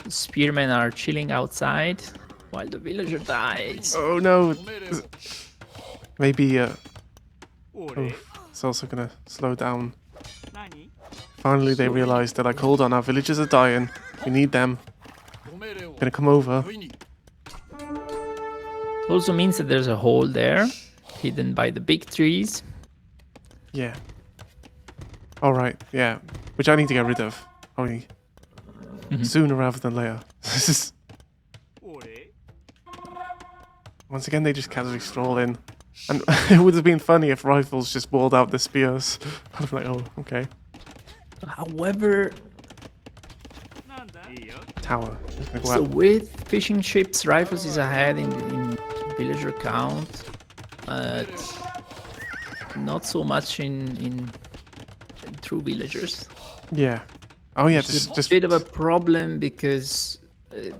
The spearmen are chilling outside while the villager dies. Oh no! Maybe Ore. it's also gonna slow down. Nani? Finally, they realize they're like, hold on, our villagers are dying. We need them. Gonna come over. It also means that there's a hole there, hidden by the big trees. Yeah. All right. Yeah. Which I need to get rid of. Probably sooner rather than later. This is Ore. once again they just casually stroll in, and it would have been funny if rifles just walled out the spears. I'd be like, oh, okay. However, Nanda? Io? Tower. Just gonna go so out. with fishing ships, rifles is ahead in villager count, but not so much in true villagers. Yeah. Oh yeah. It's Just a bit of a problem because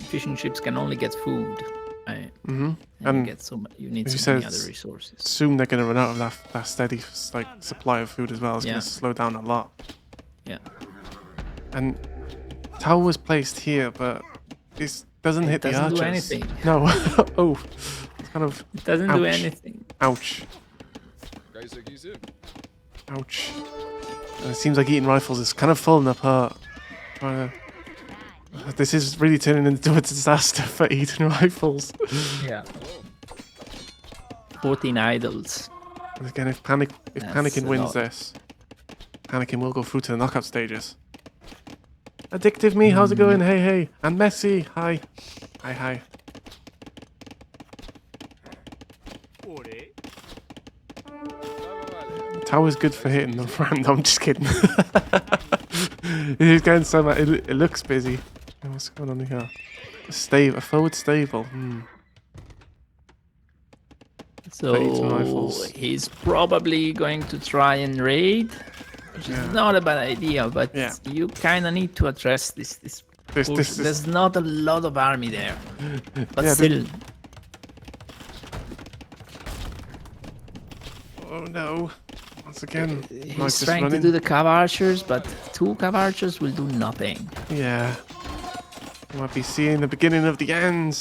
fishing ships can only get food. Right? And And you get you need as you so many said, other resources. soon they're gonna run out of that steady like supply of food as well. It's Yeah. gonna slow down a lot. Yeah. And tower was placed here, but this doesn't hit the doesn't do archers. anything. No. Oh, it's kind of It doesn't do Ouch. anything. ouch, ouch. And it seems like eating rifles is kind of falling apart. This is really turning into a disaster for eating rifles. Yeah. 14 idols. And again, if Panicking a wins lot. this, Panicking will go through to the knockout stages. Addictive me, how's it going? Hey, hey. And Messi, hi. Hi, hi. Ore. Tower's good for hitting them random. I'm just kidding. He's going so much. It looks busy. What's going on here? A forward stable. For eating So rifles. he's probably going to try and raid, which is not a bad idea, but Yeah. you kind of need to address this push. This There's not a lot of army there, but Yeah, still. Oh no. Once again. He's Knights just trying to running. do the cav archers, but 2 cav archers will do nothing. Yeah. You might be seeing the beginning of the end.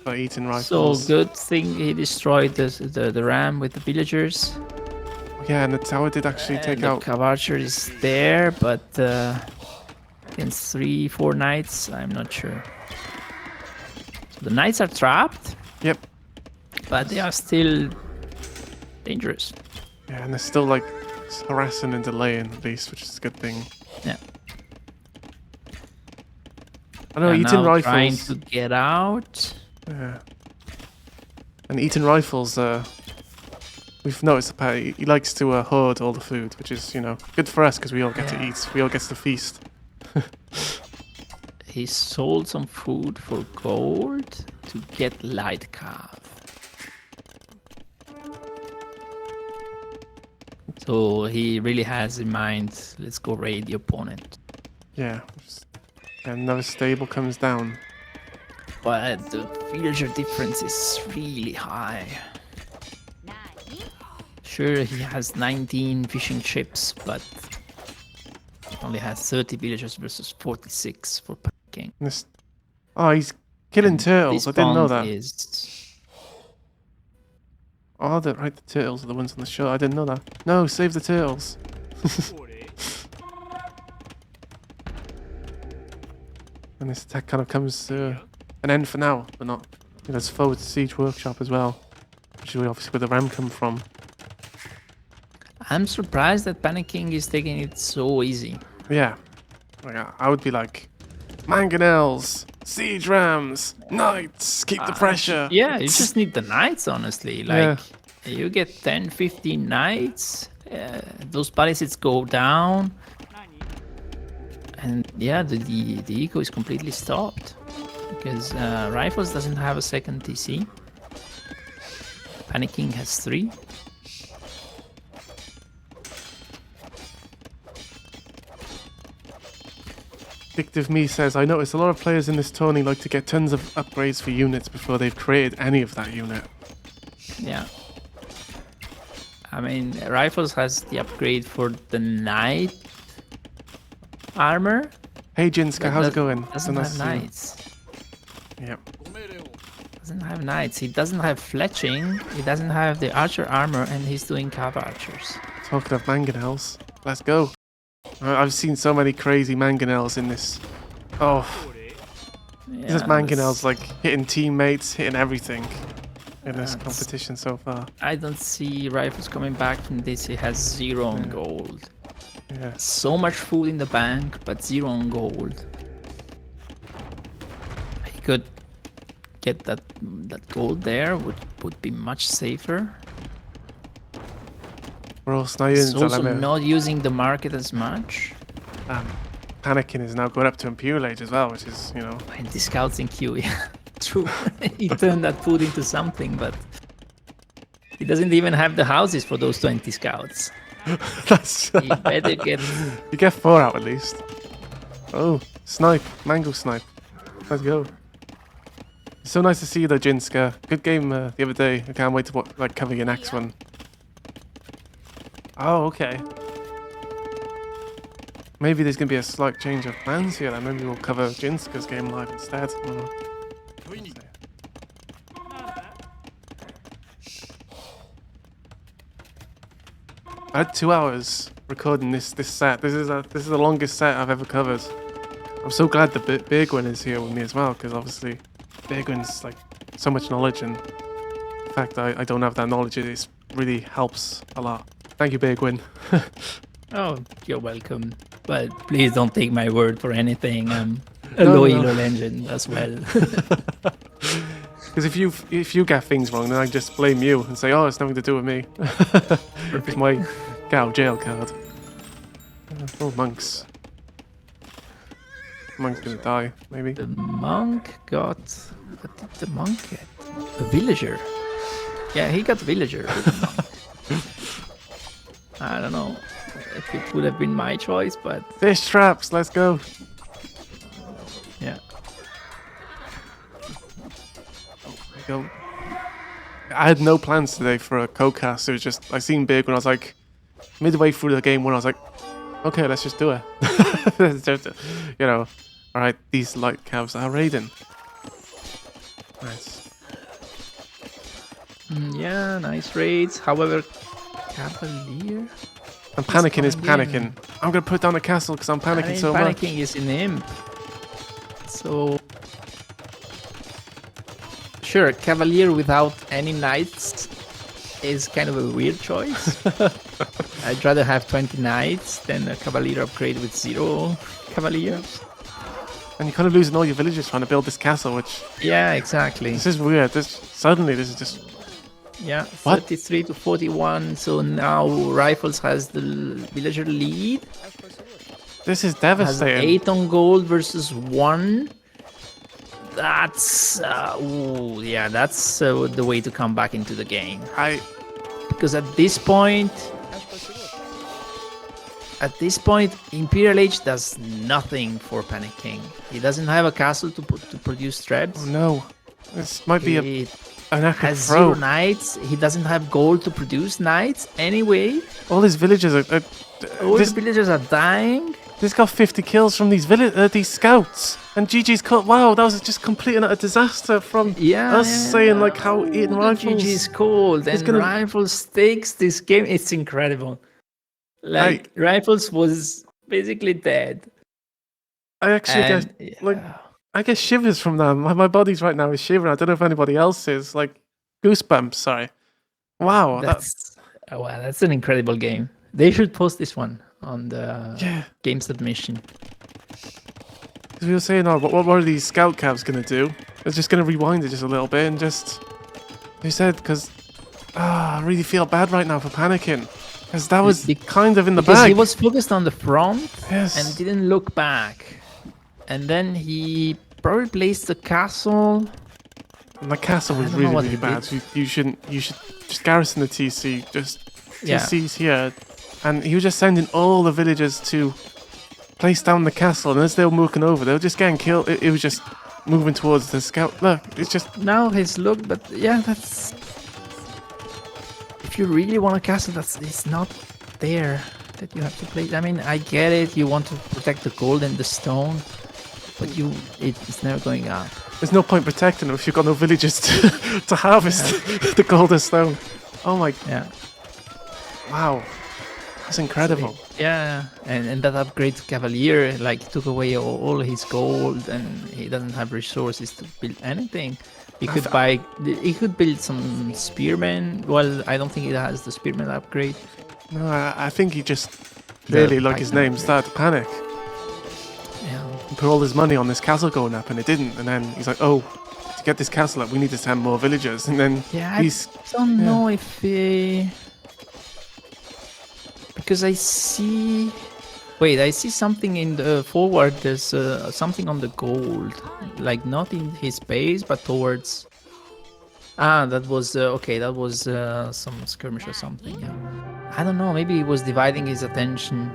For eating So rifles. good thing he destroyed the ram with the villagers. Yeah, and the tower did actually And take the out. cav archer is there, but against 3-4 knights, I'm not sure. So the knights are trapped, Yep. but they are still dangerous. Yeah, and they're still like harassing and delaying at least, which is a good thing. Yeah. I know They're eating now trying rifles. to get out. Yeah. And eating rifles, we've noticed that he likes to hoard all the food, which is, you know, good for us because we all get to eat. We all get to feast. He sold some food for gold to get light cav. So he really has in mind, let's go raid the opponent. Yeah. And another stable comes down. But the villager difference is really high. Sure, he has 19 fishing ships, but he only has 30 villagers versus 46 for King. And this... Oh, he's killing turtles. I didn't know that. Oh, right, the turtles are the ones on the show. I didn't know that. No, save the turtles. Ore. And this attack kind of comes to an end for now, but not. You know, it's forward to Siege Workshop as well, which is obviously where the ram come from. I'm surprised that Panicking is taking it so easy. Yeah, like, I would be like, mangonels, siege rams, knights, keep the pressure. Yeah, you just need the knights, honestly. Like, you get 10, 15 knights, those palisades go down, Nani? and yeah, the eco is completely stopped. Because Rifles doesn't have a second TC. Panicking has 3. Addictive Me says, I noticed a lot of players in this tourney like to get tons of upgrades for units before they've created any of that unit. Yeah. I mean, Rifles has the upgrade for the Knight armor. Hey Jinska, how's it going? Doesn't So nice have to see you. Knights. Yep. Doesn't have Knights. He doesn't have Fletching. He doesn't have the Archer armor, and he's doing Cav Archers. Talking of mangonels, let's go. I've seen so many crazy mangonels in this. Oh, Yeah, this mangonels like hitting teammates, hitting everything in this That's- competition so far. I don't see Rifles coming back from this. He has 0 on gold. Yeah. So much food in the bank, but 0 on gold. He could get that gold there. Would be much safer. Bro, He's Snydens, also not using the market as much. Panicking is now going up to Imperial Age as well, which is, you know, 20 scouts in queue, yeah. True. He turned that food into something, but he doesn't even have the houses for those 20 scouts. that's He better get... you get 4 out at least. Oh, snipe, mango snipe. Let's go. It's so nice to see you though, Jinska. Good game the other day. I can't wait to cover your next one. Oh, okay. Maybe there's gonna be a slight change of plans here. Then maybe we'll cover Jinska's game live instead. I don't know. I had 2 hours recording this set. This is the longest set I've ever covered. I'm so glad that Beargwyn is here with me as well, because obviously Beargwyn's like so much knowledge, and the fact that I don't have that knowledge, it really helps a lot. Thank you, Beargwyn. Oh, you're welcome. But please don't take my word for anything. I'm a No, low no. elo engine as well. Because if you get things wrong, then I just blame you and say, oh, it's nothing to do with me. It's my get out of jail card. Oh, monks. Monk's gonna die, maybe. The monk got... What did the monk get? A villager. Yeah, he got villager with the monk. I don't know if it would have been my choice, but Fish traps, let's go. yeah. Go. I had no plans today for a co-cast. It was just I seen Big when I was like midway through the game when I was like, okay, let's just do it. You know, all right, these light calves are raiding. Nice. Yeah, nice raids. However, Cavalier... I'm panicking is coming panicking. in. I'm gonna put down the castle because I'm panicking so much. Panicking is in imp. So... Sure, Cavalier without any knights is kind of a weird choice. I'd rather have 20 knights than a Cavalier upgrade with 0 Cavaliers. And you're kind of losing all your villagers trying to build this castle, which Yeah, exactly. this is weird. Suddenly this is just Yeah, What? 33 to 41. So now Rifles has the villager lead. this is Has devastating. 8 on gold versus 1. That's ooh, yeah, that's the way to come back into the game. Because at this point, Imperial Age does nothing for Panic King. He doesn't have a castle to produce trebs. Oh no, this might be He an epic has throw. 0 knights. He doesn't have gold to produce knights anyway. All his villagers are. All This, the villagers are dying. this got 50 kills from these scouts. And GG's cut. Wow, that was just complete and utter disaster from Yeah, us yeah, saying yeah. like how Eating Rifles. GG's cold, It's and gonna- Rifles takes this game. It's incredible. Like Rifles was basically dead. I actually And, get like I get shivers from that. My body's right now is shivering. I don't know if anybody else is. Like goosebumps. Sorry. Wow. That's an incredible game. They should post this one on the Yeah. game submission. Because we were saying, oh, what are these scout calves gonna do? It's just gonna rewind it just a little bit and just. They said because I really feel bad right now for panicking because that was kind of in the Because bag. he was focused on the front Yes. and didn't look back. And then he probably placed the castle. And the castle was I don't know really, what really he bad. did. You should just garrison the TC. Just Yeah. TC's here, and he was just sending all the villagers to placed down the castle, and as they were moving over, they were just getting killed. It was just moving towards the scout. Look, it's just Now he's looked, but yeah, that's. If you really want a castle, it's not there that you have to play. I mean, I get it. You want to protect the gold and the stone, but it's never going up. there's no point protecting them if you've got no villagers to harvest the gold and stone. Oh my! Yeah. Wow, that's incredible. Yeah, and that upgrade to Cavalier like took away all his gold, and he doesn't have resources to build anything. He could buy. He could build some spearmen. Well, I don't think he has the spearmen upgrade. No, I think he just really, like his name, started to panic. Yeah. He put all his money on this castle going up, and it didn't. And then he's like, "Oh, to get this castle up, we need to send more villagers." And then Yeah, he's I don't know if because I see. Wait, I see something in the forward. There's something on the gold, like not in his base, but towards. Ah, that was okay. That was some skirmish or something. Yeah. I don't know. Maybe he was dividing his attention.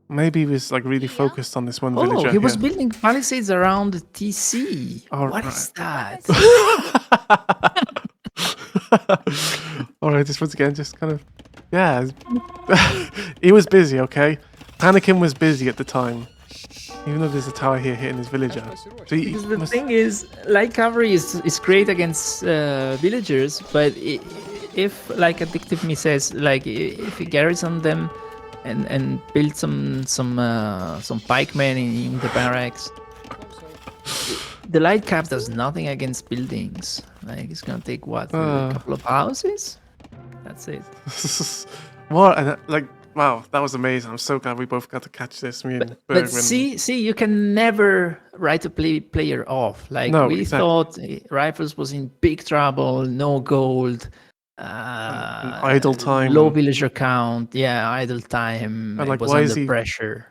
maybe he was like really focused on this one Oh, villager. he was here. building palisades around the TC. Oh, What is that? All right, just once again, just kind of, yeah. He was busy, okay? Panicking was busy at the time. Even though there's a tower here hitting his villager. So he Because the must- thing is, light cavalry is great against villagers, but if, like Addictive Me says, like if you garrison them and build some pikemen in the barracks, the light cap does nothing against buildings. Like it's gonna take what, a couple of houses? That's it. what? And like, wow, that was amazing. I'm so glad we both got to catch this. Me and But Beargwyn. see, you can never write a player off. Like No, we exactly. thought, Rifles was in big trouble, no gold, idle time low and- villager count, yeah, idle time. And, It like, was why is under he- pressure.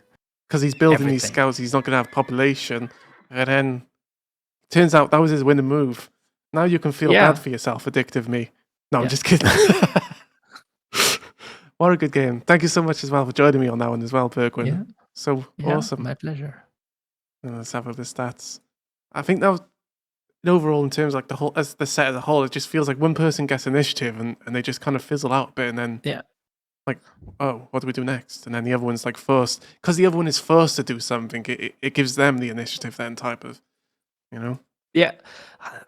Because he's building these Everything. scouts, he's not going to have population. And then turns out that was his winning move. Now you can feel Yeah. bad for yourself, Addictive Me. No, I'm Yeah. just kidding. What a good game. Thank you so much as well for joining me on that one as well, Beargwyn. Yeah. So Yeah, awesome. my pleasure. Let's have a look at the stats. I think that was overall in terms of like the whole as the set as a whole, it just feels like one person gets initiative and they just kind of fizzle out a bit and then Yeah. like, oh, what do we do next? And then the other one's like first because the other one is first to do something, it gives them the initiative then type of, you know? Yeah.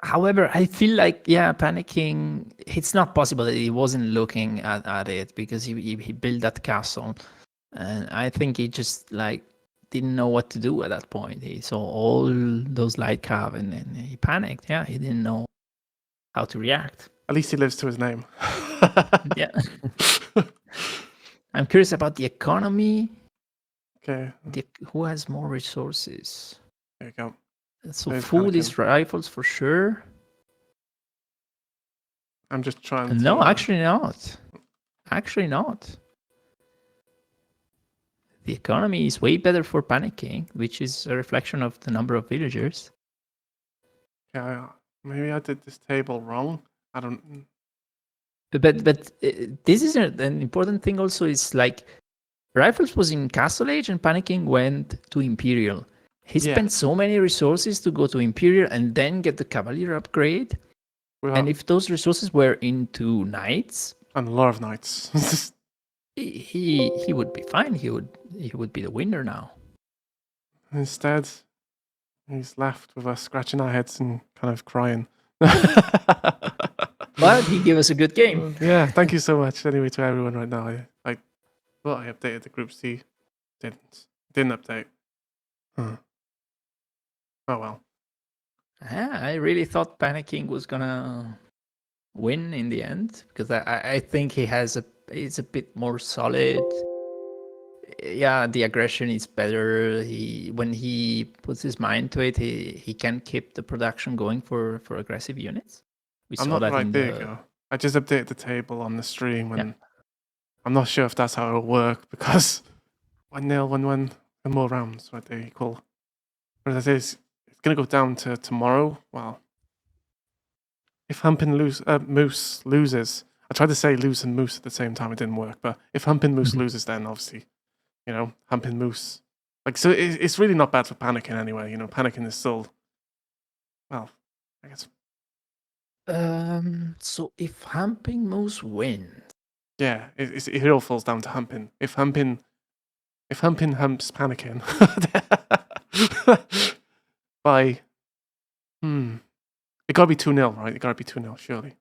However, I feel like panicking. It's not possible that he wasn't looking at it because he built that castle, and I think he just like didn't know what to do at that point. He saw all those light cav and he panicked. Yeah, he didn't know how to react. At least he lives to his name. Yeah. I'm curious about the economy. Okay, Who has more resources? there you go. So There's food is Pelican. rifles for sure. I'm just trying to No, actually not. Actually not. The economy is way better for panicking, which is a reflection of the number of villagers. yeah, maybe I did this table wrong. I don't But this is an important thing also is like Rifles was in Castle Age and panicking went to Imperial. He Yeah. spent so many resources to go to Imperial and then get the Cavalier upgrade. well, And if those resources were into Knights, and a lot of nights. he would be fine. He would be the winner now. Instead, he's left with us scratching our heads and kind of crying. But he gave us a good game. Yeah, thank you so much anyway to everyone right now. I thought I updated the group C. Didn't update. Huh. Oh well. Yeah, I really thought Panicking was gonna win in the end because I think he's a bit more solid. Yeah, the aggression is better. When he puts his mind to it, he can keep the production going for aggressive units. We I'm saw not that right in there. the You go. I just updated the table on the stream, and Yeah. I'm not sure if that's how it'll work because 1-0, 1-1, and more rounds right there equal. But as I say, it's gonna go down to tomorrow. Well, if Moose loses, I tried to say Loose and Moose at the same time. It didn't work. But if Humpin Moose Mhm. loses, then obviously, Humpin Moose Like, so it's really not bad for panicking anyway. You know, panicking is still, well, I guess, So if Humping Moose wins, yeah, it all falls down to humping. If humping humps panicking by, it gotta be 2-0, right? It gotta be 2-0, surely.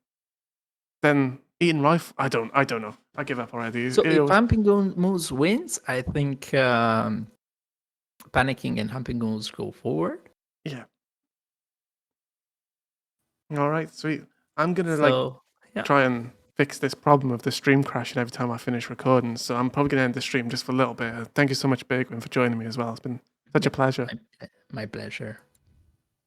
Then Eating Rife, I don't know. I give up already. so It if always- Humping Moose wins, I think Panicking and Humping Moose go forward. yeah. All right, sweet. I'm gonna So yeah, try and fix this problem of the stream crashing every time I finish recording. So I'm probably gonna end the stream just for a little bit. Thank you so much, Beargwyn, for joining me as well. It's been such a pleasure. my pleasure.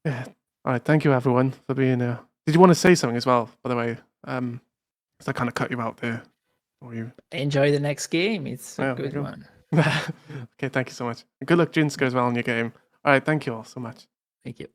Yeah. All right. Thank you, everyone, for being here. Did you want to say something as well, by the way? Because I kind of cut you out there. Or you? Enjoy the next game. It's a Yeah, there you good go. one. Okay. Thank you so much. Good luck, Jinska, as well in your game. All right. Thank you all so much. Thank you.